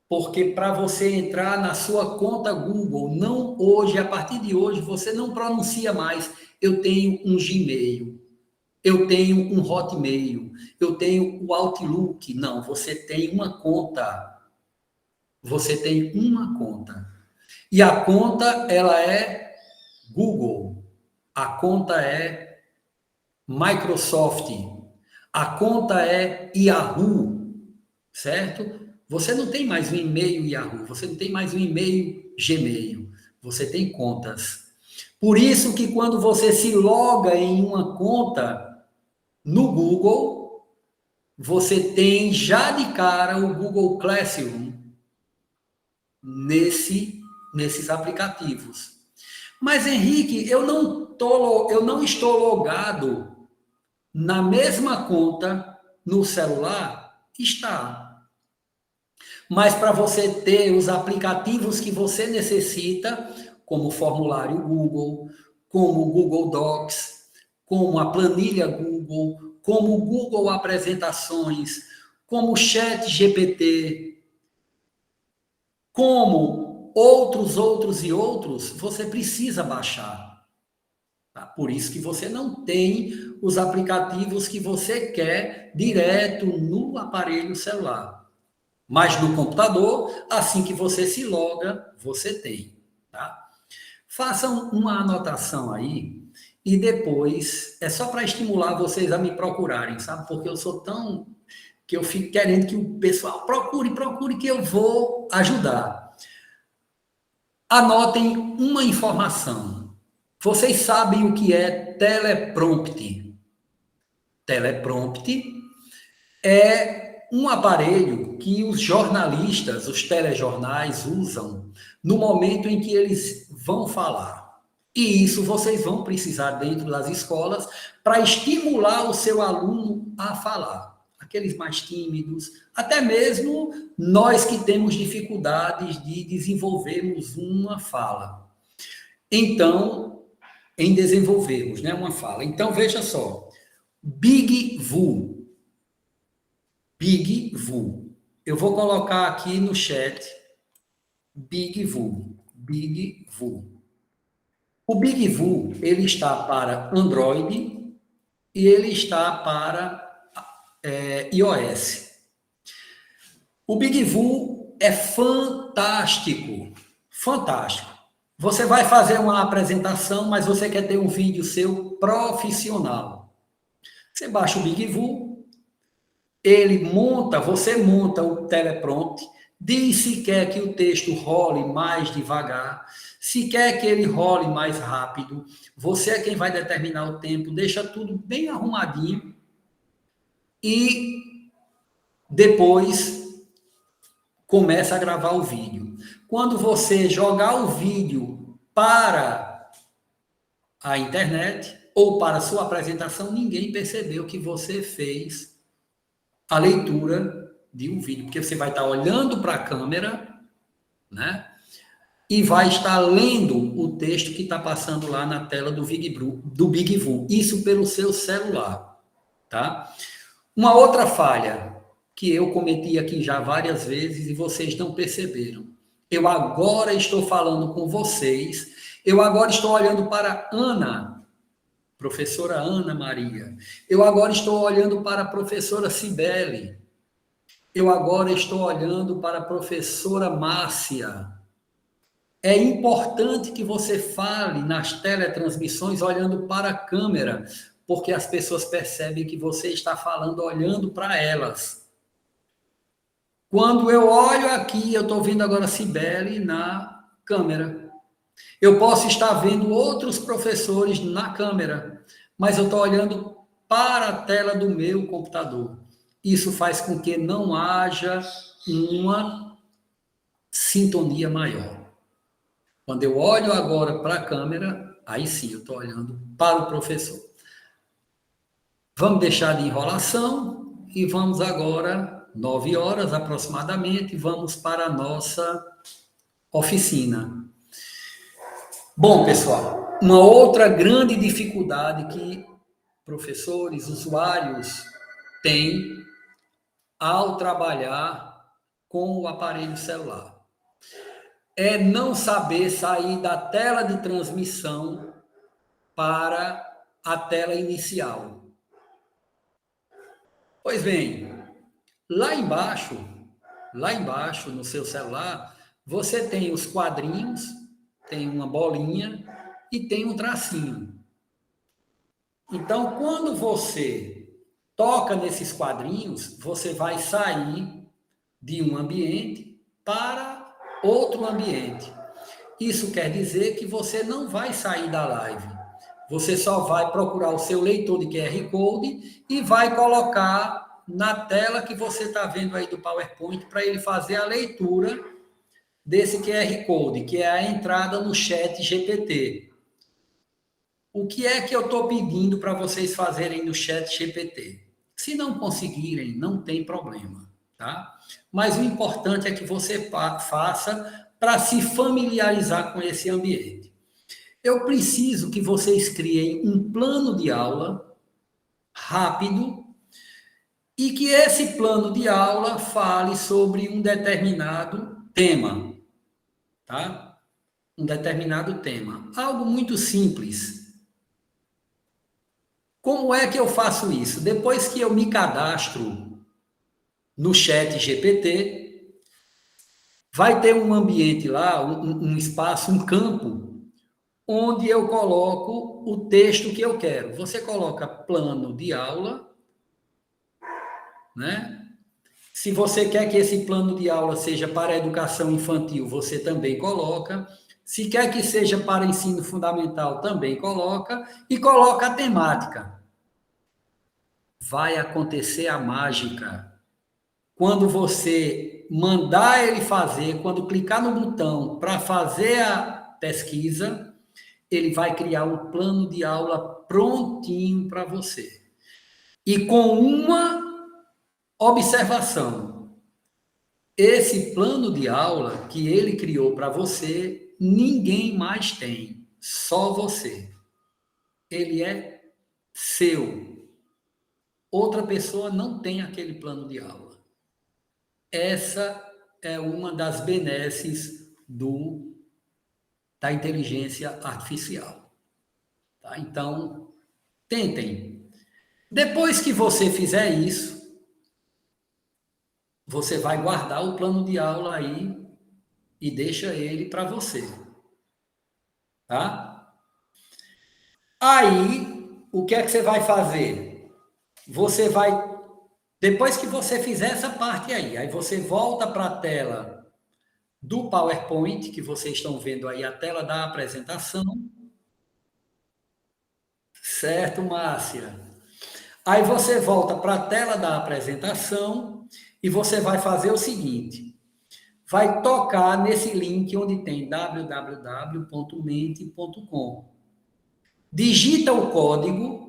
Porque para você entrar na sua conta Google, não hoje, a partir de hoje, você não pronuncia mais, eu tenho um Gmail, eu tenho um Hotmail, eu tenho o Outlook. Não, você tem uma conta. Você tem uma conta. E a conta, ela é Google. A conta é Microsoft. A conta é Yahoo, certo? Você não tem mais um e-mail Yahoo, você não tem mais um e-mail Gmail. Você tem contas. Por isso que quando você se loga em uma conta no Google, você tem já de cara o Google Classroom nesses aplicativos. Mas, Henrique, eu não estou logado na mesma conta no celular? Está. Mas para você ter os aplicativos que você necessita, como o formulário Google, como o Google Docs, como a planilha Google, como o Google Apresentações, como o Chat GPT, como outros, você precisa baixar. Tá? Por isso que você não tem os aplicativos que você quer direto no aparelho celular. Mas no computador, assim que você se loga, você tem. Tá? Façam uma anotação aí e depois é só para estimular vocês a me procurarem, sabe? Porque eu sou tão que eu fico querendo que o pessoal procure que eu vou ajudar. Anotem uma informação. Vocês sabem o que é teleprompter? Teleprompter é um aparelho que os jornalistas, os telejornais usam no momento em que eles vão falar. E isso vocês vão precisar dentro das escolas para estimular o seu aluno a falar. Aqueles mais tímidos, até mesmo nós que temos dificuldades de desenvolvermos uma fala. Então, em desenvolvermos, né, uma fala. Então, veja só. Big Vu. Big Vu. Eu vou colocar aqui no chat Big Vu. Big Vu. O Big Vu, ele está para Android e ele está para iOS. O Big Vu é fantástico. Fantástico. Você vai fazer uma apresentação, mas você quer ter um vídeo seu profissional. Você baixa o Big Vu, você monta o teleprompter, diz se quer que o texto role mais devagar, se quer que ele role mais rápido, você é quem vai determinar o tempo, deixa tudo bem arrumadinho e depois começa a gravar o vídeo. Quando você jogar o vídeo para a internet ou para a sua apresentação, ninguém percebeu que você fez a leitura de um vídeo, porque você vai estar olhando para a câmera, né? E vai estar lendo o texto que está passando lá na tela do Big Vu. Isso pelo seu celular, tá? Uma outra falha que eu cometi aqui já várias vezes e vocês não perceberam. Eu agora estou falando com vocês, eu agora estou olhando para Ana, professora Ana Maria. Eu agora estou olhando para a professora Cibele. Eu agora estou olhando para a professora Márcia. É importante que você fale nas teletransmissões olhando para a câmera, porque as pessoas percebem que você está falando olhando para elas. Quando eu olho aqui, eu estou vendo agora a Cibele na câmera. Eu posso estar vendo outros professores na câmera, mas eu estou olhando para a tela do meu computador. Isso faz com que não haja uma sintonia maior. Quando eu olho agora para a câmera, aí sim eu estou olhando para o professor. Vamos deixar de enrolação e vamos agora, 9 horas aproximadamente, vamos para a nossa oficina. Bom, pessoal, uma outra grande dificuldade que professores, usuários têm ao trabalhar com o aparelho celular é não saber sair da tela de transmissão para a tela inicial. Pois bem, lá embaixo no seu celular, você tem os quadrinhos, tem uma bolinha e tem um tracinho. Então, quando você toca nesses quadrinhos, você vai sair de um ambiente para outro ambiente. Isso quer dizer que você não vai sair da live. Você só vai procurar o seu leitor de QR Code e vai colocar na tela que você está vendo aí do PowerPoint para ele fazer a leitura desse QR Code, que é a entrada no chat GPT. O que é que eu estou pedindo para vocês fazerem no chat GPT? Se não conseguirem, não tem problema, tá? Mas o importante é que você faça para se familiarizar com esse ambiente. Eu preciso que vocês criem um plano de aula rápido e que esse plano de aula fale sobre um determinado tema, tá? Um determinado tema. Algo muito simples. Como é que eu faço isso? Depois que eu me cadastro no chat GPT, vai ter um ambiente lá, um espaço, um campo, onde eu coloco o texto que eu quero. Você coloca plano de aula, né? Se você quer que esse plano de aula seja para a educação infantil, você também coloca. Se quer que seja para ensino fundamental, também coloca. E coloca a temática. Vai acontecer a mágica. Quando você mandar ele fazer, quando clicar no botão para fazer a pesquisa, ele vai criar um plano de aula prontinho para você. E com uma observação: esse plano de aula que ele criou para você, ninguém mais tem, só você. Ele é seu. Outra pessoa não tem aquele plano de aula. Essa é uma das benesses da inteligência artificial. Tá? Então, tentem. Depois que você fizer isso, você vai guardar o plano de aula aí e deixa ele para você. Tá? Aí, o que é que você vai fazer? Você vai, depois que você fizer essa parte aí você volta para a tela do PowerPoint, que vocês estão vendo aí, a tela da apresentação. Certo, Márcia? Aí você volta para a tela da apresentação e você vai fazer o seguinte: vai tocar nesse link onde tem www.mente.com. Digita o código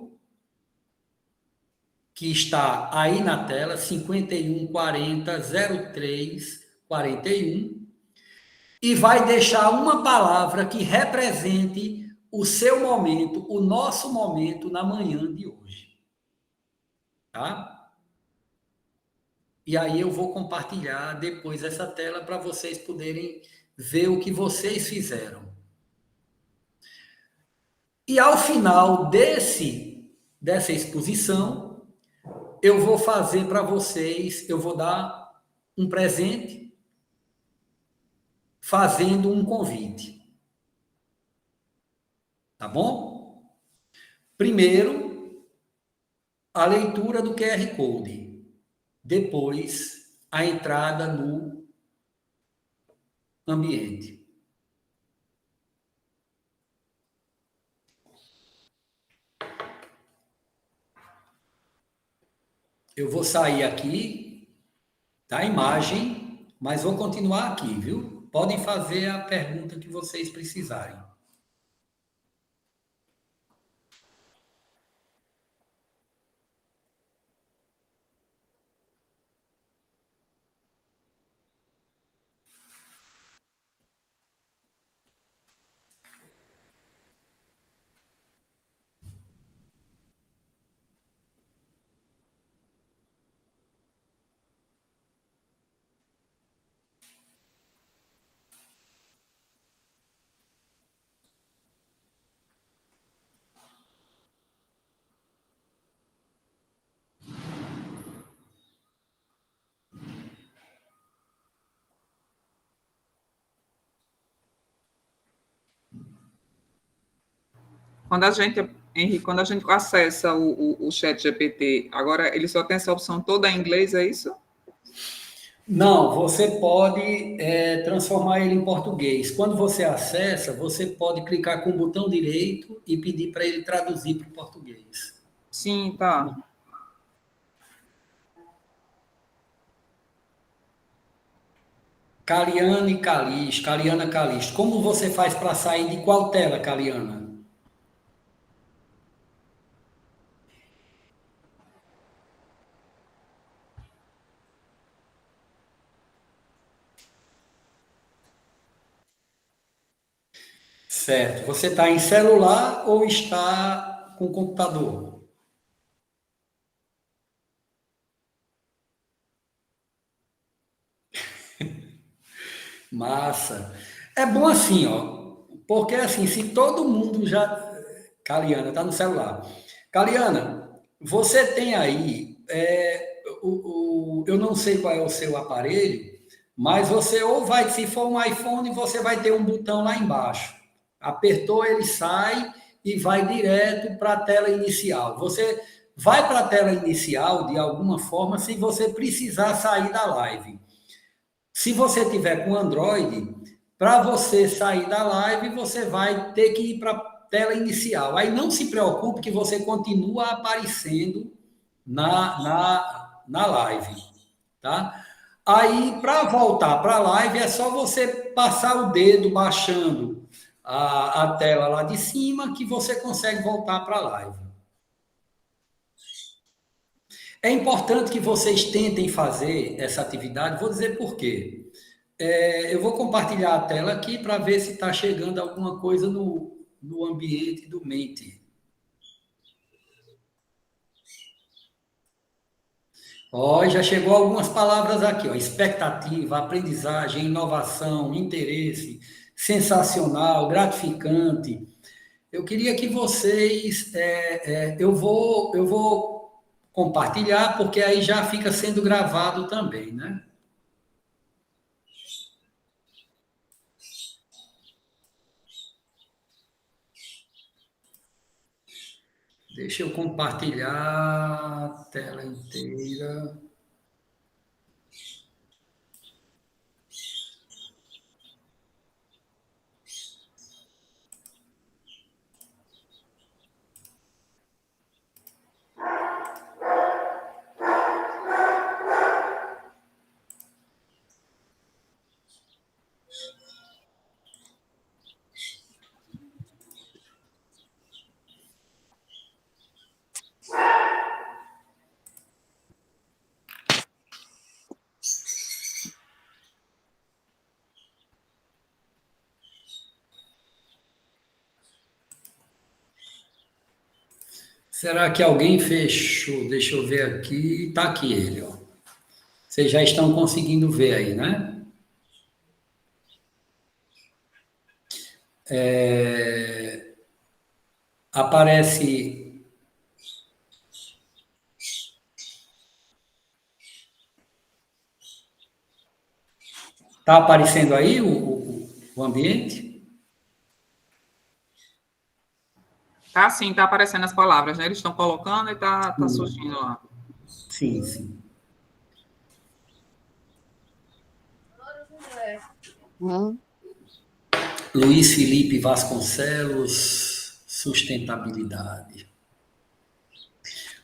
que está aí na tela, 51400341, e vai deixar uma palavra que represente o seu momento, o nosso momento na manhã de hoje. Tá? E aí eu vou compartilhar depois essa tela para vocês poderem ver o que vocês fizeram. E ao final dessa exposição, eu vou fazer para vocês, eu vou dar um presente fazendo um convite. Tá bom? Primeiro, a leitura do QR Code. Depois, a entrada no ambiente. Eu vou sair aqui da imagem, mas vou continuar aqui, viu? Podem fazer a pergunta que vocês precisarem. Henrique, quando a gente acessa o chat GPT, agora ele só tem essa opção toda em inglês, é isso? Não, você pode transformar ele em português. Quando você acessa, você pode clicar com o botão direito e pedir para ele traduzir para o português. Sim, tá. Caliana Calixto. Como você faz para sair de qual tela, Caliana? Certo. Você está em celular ou está com computador? Massa. É bom assim, ó. Porque assim, se todo mundo já. Caliana, tá no celular. Caliana, você tem aí. Eu não sei qual é o seu aparelho, mas você ou vai, se for um iPhone, você vai ter um botão lá embaixo. Apertou, ele sai e vai direto para a tela inicial. Você vai para a tela inicial de alguma forma se você precisar sair da live. Se você tiver com Android, para você sair da live, você vai ter que ir para a tela inicial. Aí não se preocupe que você continua aparecendo na live, tá? Aí, para voltar para a live, é só você passar o dedo baixando a tela lá de cima que você consegue voltar para a live. É importante que vocês tentem fazer essa atividade, vou dizer por quê. Eu vou compartilhar a tela aqui para ver se está chegando alguma coisa no ambiente do Mente. Ó, já chegou algumas palavras aqui, ó. Expectativa, aprendizagem, inovação, interesse, sensacional, gratificante. Eu queria que vocês, eu vou compartilhar porque aí já fica sendo gravado também, né? Deixa eu compartilhar a tela inteira. Será que alguém fechou? Deixa eu ver aqui. Está aqui ele, ó. Vocês já estão conseguindo ver aí, né? Aparece. Está aparecendo aí o ambiente? Tá sim, tá aparecendo as palavras, né? Eles estão colocando e tá surgindo lá. Sim, sim. Luiz Felipe Vasconcelos, sustentabilidade.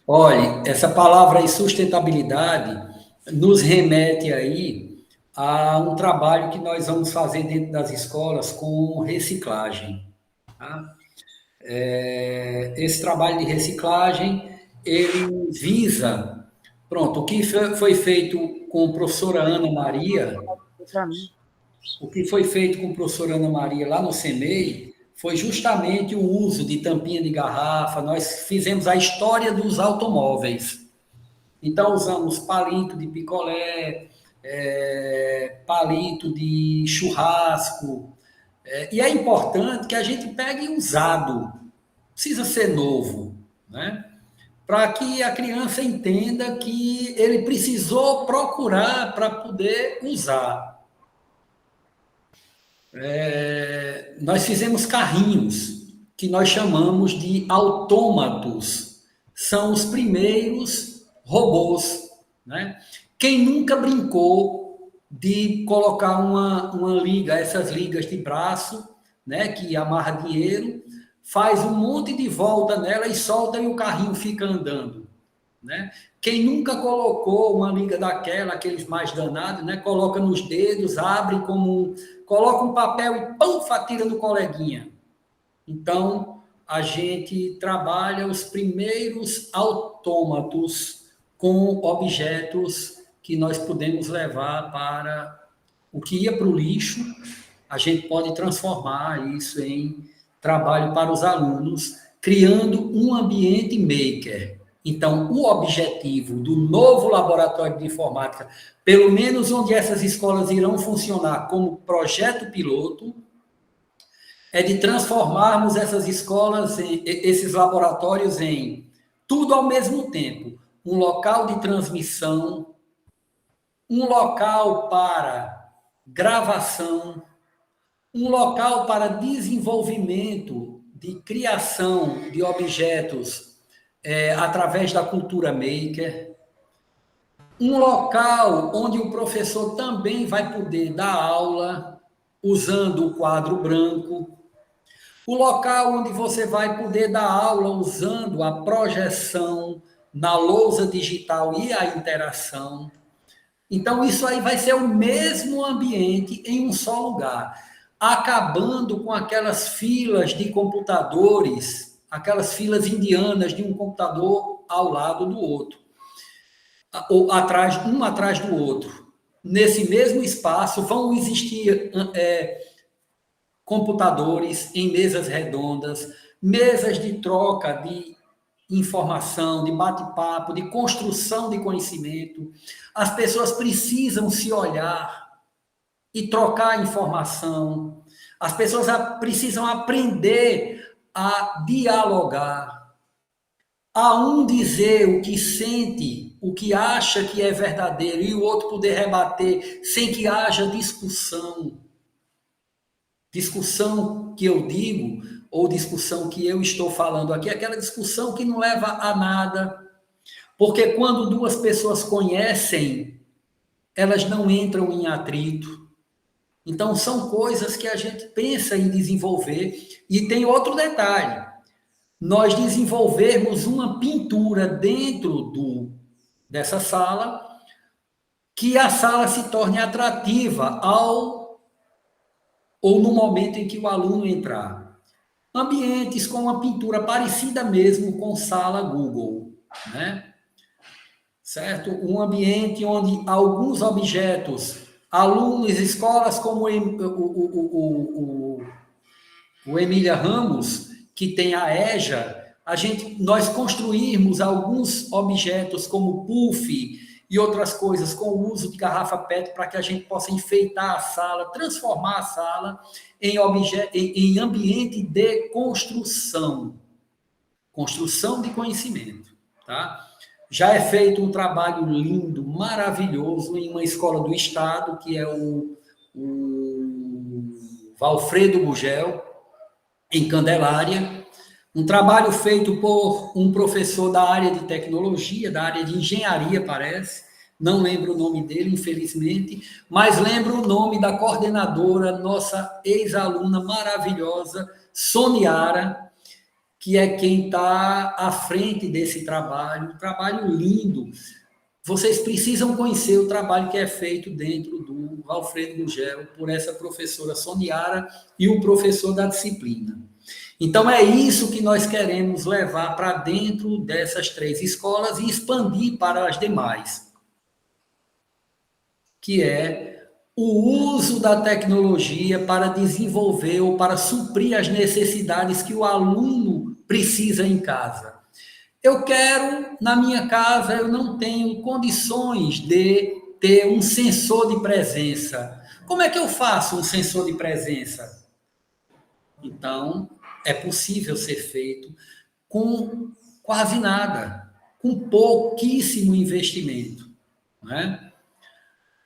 Olha, essa palavra aí, sustentabilidade, nos remete aí a um trabalho que nós vamos fazer dentro das escolas com reciclagem. Tá? Esse trabalho de reciclagem, ele visa, pronto, o que foi feito com a professora Ana Maria, o que foi feito com a professora Ana Maria lá no CEMEI, foi justamente o uso de tampinha de garrafa, nós fizemos a história dos automóveis. Então, usamos palito de picolé, palito de churrasco, e é importante que a gente pegue usado, precisa ser novo, né? Para que a criança entenda que ele precisou procurar para poder usar. Nós fizemos carrinhos que nós chamamos de autômatos. São os primeiros robôs, né? Quem nunca brincou de colocar uma liga, essas ligas de braço, né, que amarra dinheiro, faz um monte de volta nela e solta e o carrinho fica andando, né? Quem nunca colocou uma liga daquela, aqueles mais danados, né, coloca nos dedos, abre coloca um papel e pão, fatira no coleguinha. Então, a gente trabalha os primeiros autômatos com objetos que nós podemos levar para o que ia para o lixo, a gente pode transformar isso em trabalho para os alunos, criando um ambiente maker. Então, o objetivo do novo laboratório de informática, pelo menos onde essas escolas irão funcionar como projeto piloto, é de transformarmos essas escolas, esses laboratórios em tudo ao mesmo tempo. Um local de transmissão, um local para gravação, um local para desenvolvimento de criação de objetos através da cultura maker, um local onde o professor também vai poder dar aula usando o quadro branco, o local onde você vai poder dar aula usando a projeção na lousa digital e a interação. Então, isso aí vai ser o mesmo ambiente em um só lugar, acabando com aquelas filas de computadores, aquelas filas indianas de um computador ao lado do outro, ou um atrás do outro. Nesse mesmo espaço vão existir computadores em mesas redondas, mesas de troca de informação, de bate-papo, de construção de conhecimento. As pessoas precisam se olhar e trocar informação. As pessoas precisam aprender a dialogar, a um dizer o que sente, o que acha que é verdadeiro e o outro poder rebater sem que haja discussão. Discussão que eu digo, ou discussão que eu estou falando aqui, aquela discussão que não leva a nada, porque quando duas pessoas conhecem, elas não entram em atrito. Então, são coisas que a gente pensa em desenvolver. E tem outro detalhe, nós desenvolvermos uma pintura dentro dessa sala, que a sala se torne atrativa ou no momento em que o aluno entrar. Ambientes com uma pintura parecida mesmo com sala Google, né? Certo? Um ambiente onde alguns objetos, alunos, escolas como o Emília Ramos, que tem a EJA, nós construirmos alguns objetos como puff e outras coisas com o uso de garrafa PET para que a gente possa enfeitar a sala, transformar a sala em ambiente de construção de conhecimento, tá? Já é feito um trabalho lindo, maravilhoso em uma escola do estado, que é o Valfredo Gugel, em Candelária, um trabalho feito por um professor da área de tecnologia, da área de engenharia, parece, não lembro o nome dele, infelizmente, mas lembro o nome da coordenadora, nossa ex-aluna maravilhosa, Soniara, que é quem está à frente desse trabalho, um trabalho lindo. Vocês precisam conhecer o trabalho que é feito dentro do Alfredo Gugel por essa professora Soniara e o professor da disciplina. Então, é isso que nós queremos levar para dentro dessas 3 escolas e expandir para as demais, que é o uso da tecnologia para desenvolver ou para suprir as necessidades que o aluno precisa em casa. Eu quero, na minha casa, eu não tenho condições de ter um sensor de presença. Como é que eu faço um sensor de presença? Então, é possível ser feito com quase nada, com pouquíssimo investimento, né?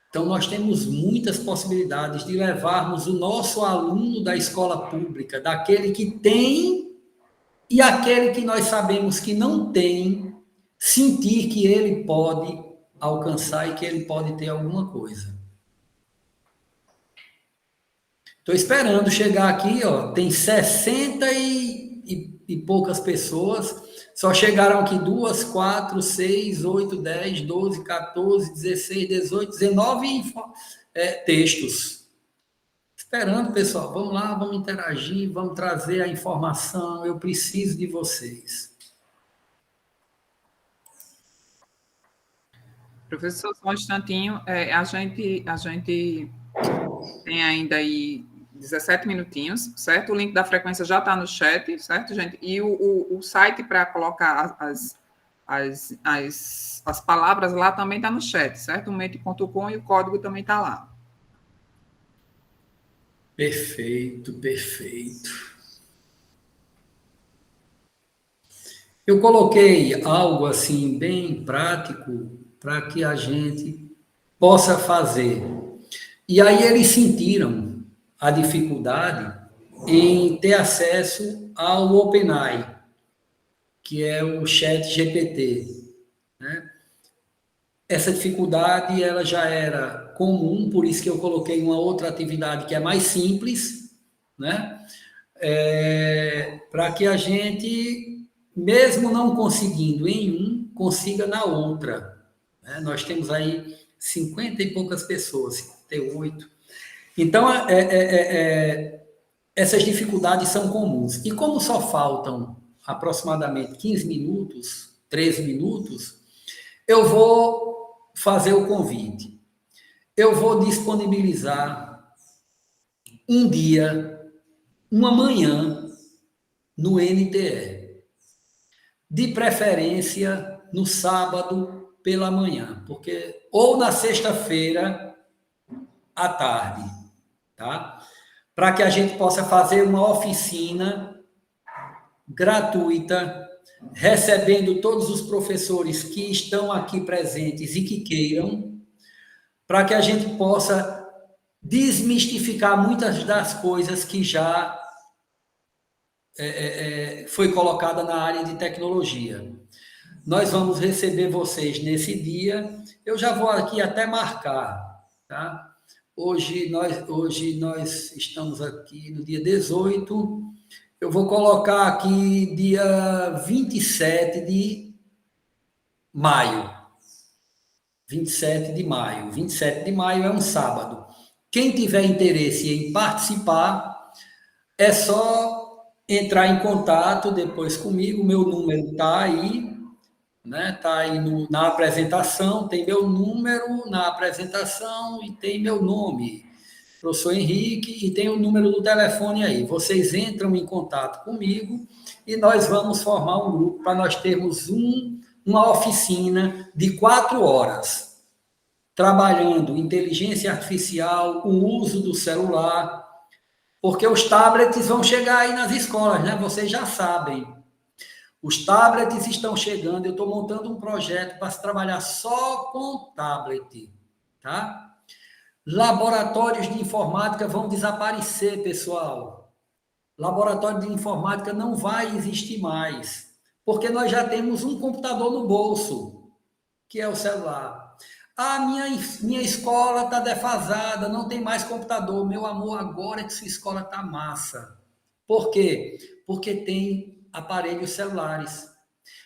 Então, nós temos muitas possibilidades de levarmos o nosso aluno da escola pública, daquele que tem e aquele que nós sabemos que não tem, sentir que ele pode alcançar e que ele pode ter alguma coisa. Estou esperando chegar aqui, ó, tem 60 e poucas pessoas, só chegaram aqui 2, 4, 6, 8, 10, 12, 14, 16, 18, 19 textos. Esperando, pessoal, vamos lá, vamos interagir, vamos trazer a informação, eu preciso de vocês. Professor, só um instantinho, a gente tem ainda aí 17 minutinhos, certo? O link da frequência já está no chat, certo, gente? E o site para colocar as palavras lá também está no chat, certo? O mente.com e o código também está lá. Perfeito, perfeito. Eu coloquei algo assim bem prático para que a gente possa fazer. E aí eles sentiram a dificuldade em ter acesso ao OpenAI, que é o chat GPT, né? Essa dificuldade ela já era comum, por isso que eu coloquei uma outra atividade que é mais simples, né? Para que a gente, mesmo não conseguindo em um, consiga na outra, né? Nós temos aí 50 e poucas pessoas, 58. Então, essas dificuldades são comuns. E como só faltam aproximadamente 15 minutos, 13 minutos, eu vou fazer o convite. Eu vou disponibilizar um dia, uma manhã, no NTE. De preferência, no sábado pela manhã, porque ou na sexta-feira à tarde, tá? Para que a gente possa fazer uma oficina gratuita, recebendo todos os professores que estão aqui presentes e que queiram, para que a gente possa desmistificar muitas das coisas que já foi colocada na área de tecnologia. Nós vamos receber vocês nesse dia. Eu já vou aqui até marcar, tá? Hoje nós estamos aqui no dia 18. Eu vou colocar aqui dia 27 de maio. 27 de maio. 27 de maio é um sábado. Quem tiver interesse em participar, é só entrar em contato depois comigo. Meu número está aí, né? Está aí na apresentação, tem meu número na apresentação e tem meu nome, professor Henrique, e tem o número do telefone aí. Vocês entram em contato comigo e nós vamos formar um grupo para nós termos uma oficina de 4 horas, trabalhando inteligência artificial, o uso do celular, porque os tablets vão chegar aí nas escolas, né? Vocês já sabem. Os tablets estão chegando, eu estou montando um projeto para se trabalhar só com tablet, tá? Laboratórios de informática vão desaparecer, pessoal. Laboratório de informática não vai existir mais, porque nós já temos um computador no bolso, que é o celular. Ah, minha escola está defasada, não tem mais computador. Meu amor, agora que sua escola está massa. Por quê? Porque tem aparelhos celulares.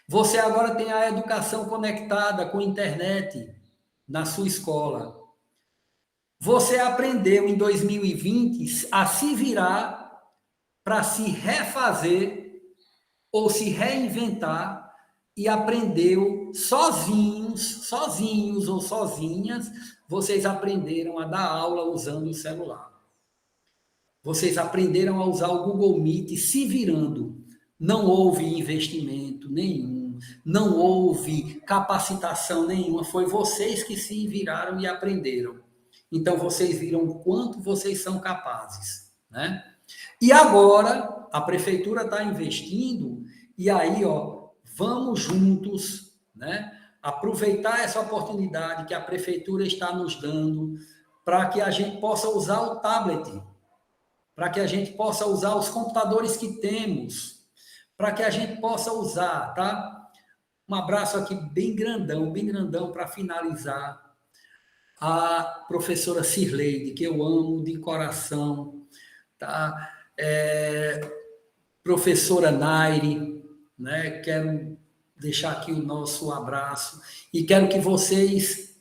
Você agora tem a educação conectada com internet na sua escola. Você aprendeu em 2020 a se virar para se refazer ou se reinventar e aprendeu sozinhos ou sozinhas, vocês aprenderam a dar aula usando o celular. Vocês aprenderam a usar o Google Meet se virando. Não houve investimento nenhum, não houve capacitação nenhuma, foi vocês que se viraram e aprenderam. Então, vocês viram o quanto vocês são capazes, né? E agora, a prefeitura está investindo, e aí, ó, vamos juntos, né? Aproveitar essa oportunidade que a prefeitura está nos dando para que a gente possa usar o tablet, para que a gente possa usar os computadores que temos, para que a gente possa usar, tá? Um abraço aqui bem grandão para finalizar. A professora Cirleide, que eu amo de coração, tá? Professora Naire, né? Quero deixar aqui o nosso abraço e quero que vocês,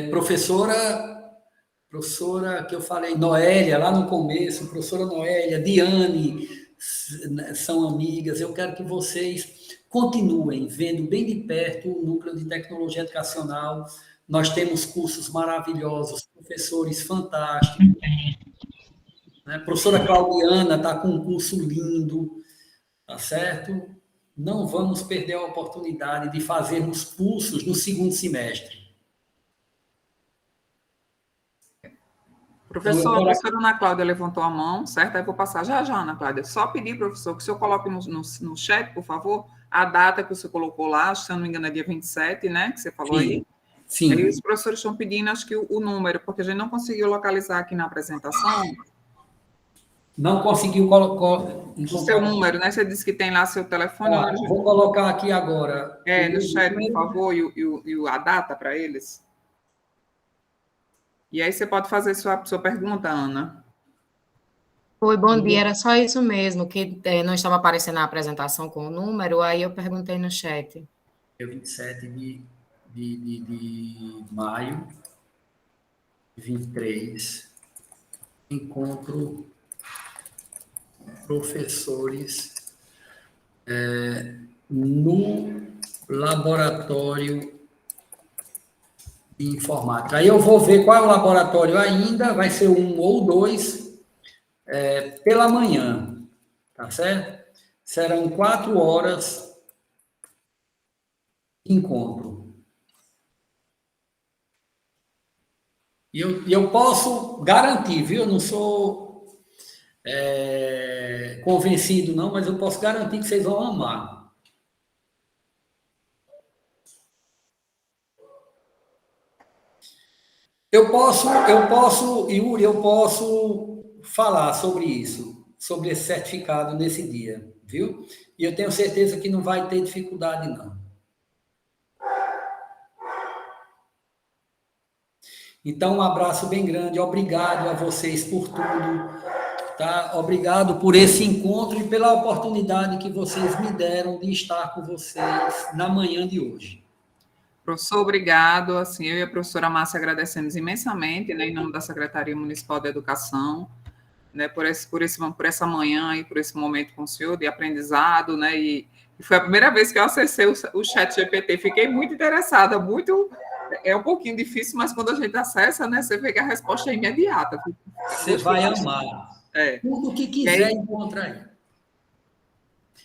professora que eu falei, Noélia, lá no começo, professora Noélia, Diane, são amigas, eu quero que vocês continuem vendo bem de perto o Núcleo de Tecnologia Educacional. Nós temos cursos maravilhosos, professores fantásticos, né? A professora Claudiana está com um curso lindo, tá certo? Não vamos perder a oportunidade de fazermos cursos no segundo semestre. Professor, a professora Ana Cláudia levantou a mão, certo? Aí eu vou passar já, Ana Cláudia. Só pedir, professor, que o senhor coloque no chat, por favor, a data que o senhor colocou lá, se eu não me engano é dia 27, né? Que você falou aí. Sim. Aí os professores estão pedindo, acho que o número, porque a gente não conseguiu localizar aqui na apresentação. Não conseguiu colocar... O seu número, né? Você disse que tem lá seu telefone. Vou colocar aqui agora. No chat, por favor, e a data para eles. E aí você pode fazer sua pergunta, Ana. Oi, bom dia. Era só isso mesmo, que não estava aparecendo na apresentação com o número, aí eu perguntei no chat. Dia 27 de maio, 23, encontro professores no laboratório de informática. Aí eu vou ver qual é o laboratório ainda, vai ser 1 ou 2, pela manhã, tá certo? Serão 4 horas de encontro. E eu posso garantir, viu? Eu não sou convencido, não, mas eu posso garantir que vocês vão amar. Yuri, eu posso falar sobre isso, sobre esse certificado nesse dia, viu? E eu tenho certeza que não vai ter dificuldade, não. Então, um abraço bem grande, obrigado a vocês por tudo, tá? Obrigado por esse encontro e pela oportunidade que vocês me deram de estar com vocês na manhã de hoje. Professor, obrigado. Assim, eu e a professora Márcia agradecemos imensamente, né, em nome da Secretaria Municipal de Educação, né, por essa manhã e por esse momento com o senhor de aprendizado, né, e foi a primeira vez que eu acessei o chat GPT. Fiquei muito interessada, é um pouquinho difícil, mas quando a gente acessa, né, você vê que a resposta é imediata. Você vai amar. Tudo que quiser encontra aí.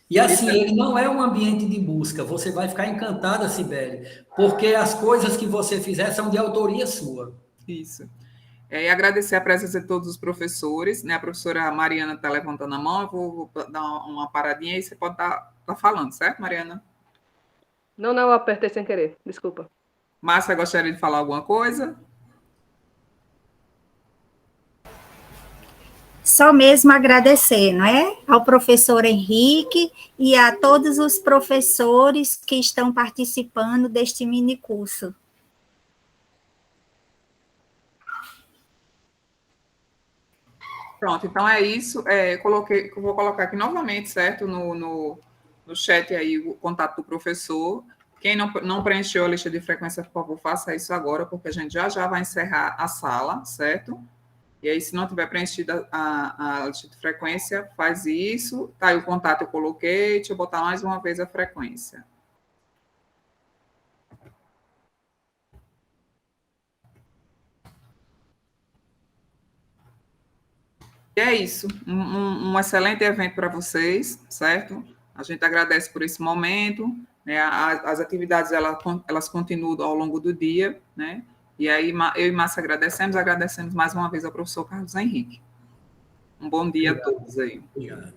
E assim, ele não é um ambiente de busca. Você vai ficar encantada, Cibele, porque as coisas que você fizer são de autoria sua. Isso. E agradecer a presença de todos os professores, né? A professora Mariana está levantando a mão, eu vou dar uma paradinha e você pode estar falando, certo, Mariana? Não, eu apertei sem querer, desculpa. Márcia, gostaria de falar alguma coisa? Só mesmo agradecer, não é? Ao professor Henrique e a todos os professores que estão participando deste mini curso. Pronto, então é isso. Vou colocar aqui novamente, certo, no chat aí o contato do professor. Quem não preencheu a lista de frequência, por favor, faça isso agora, porque a gente já vai encerrar a sala, certo? E aí, se não tiver preenchida a lista de frequência, faz isso. Tá aí o contato, eu coloquei. Deixa eu botar mais uma vez a frequência. E é isso. Um excelente evento para vocês, certo? A gente agradece por esse momento. Né? As atividades, elas continuam ao longo do dia, né? E aí, eu e Márcia agradecemos mais uma vez ao professor Carlos Henrique. Um bom dia a todos aí. Obrigado.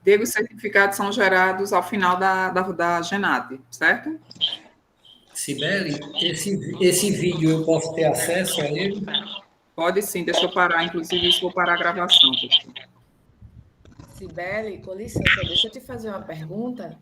Diego, os certificados são gerados ao final da GENAD, certo? Cibele, esse vídeo eu posso ter acesso a ele? Pode sim, deixa eu parar, inclusive isso, vou parar a gravação. Cibele, com licença, deixa eu te fazer uma pergunta.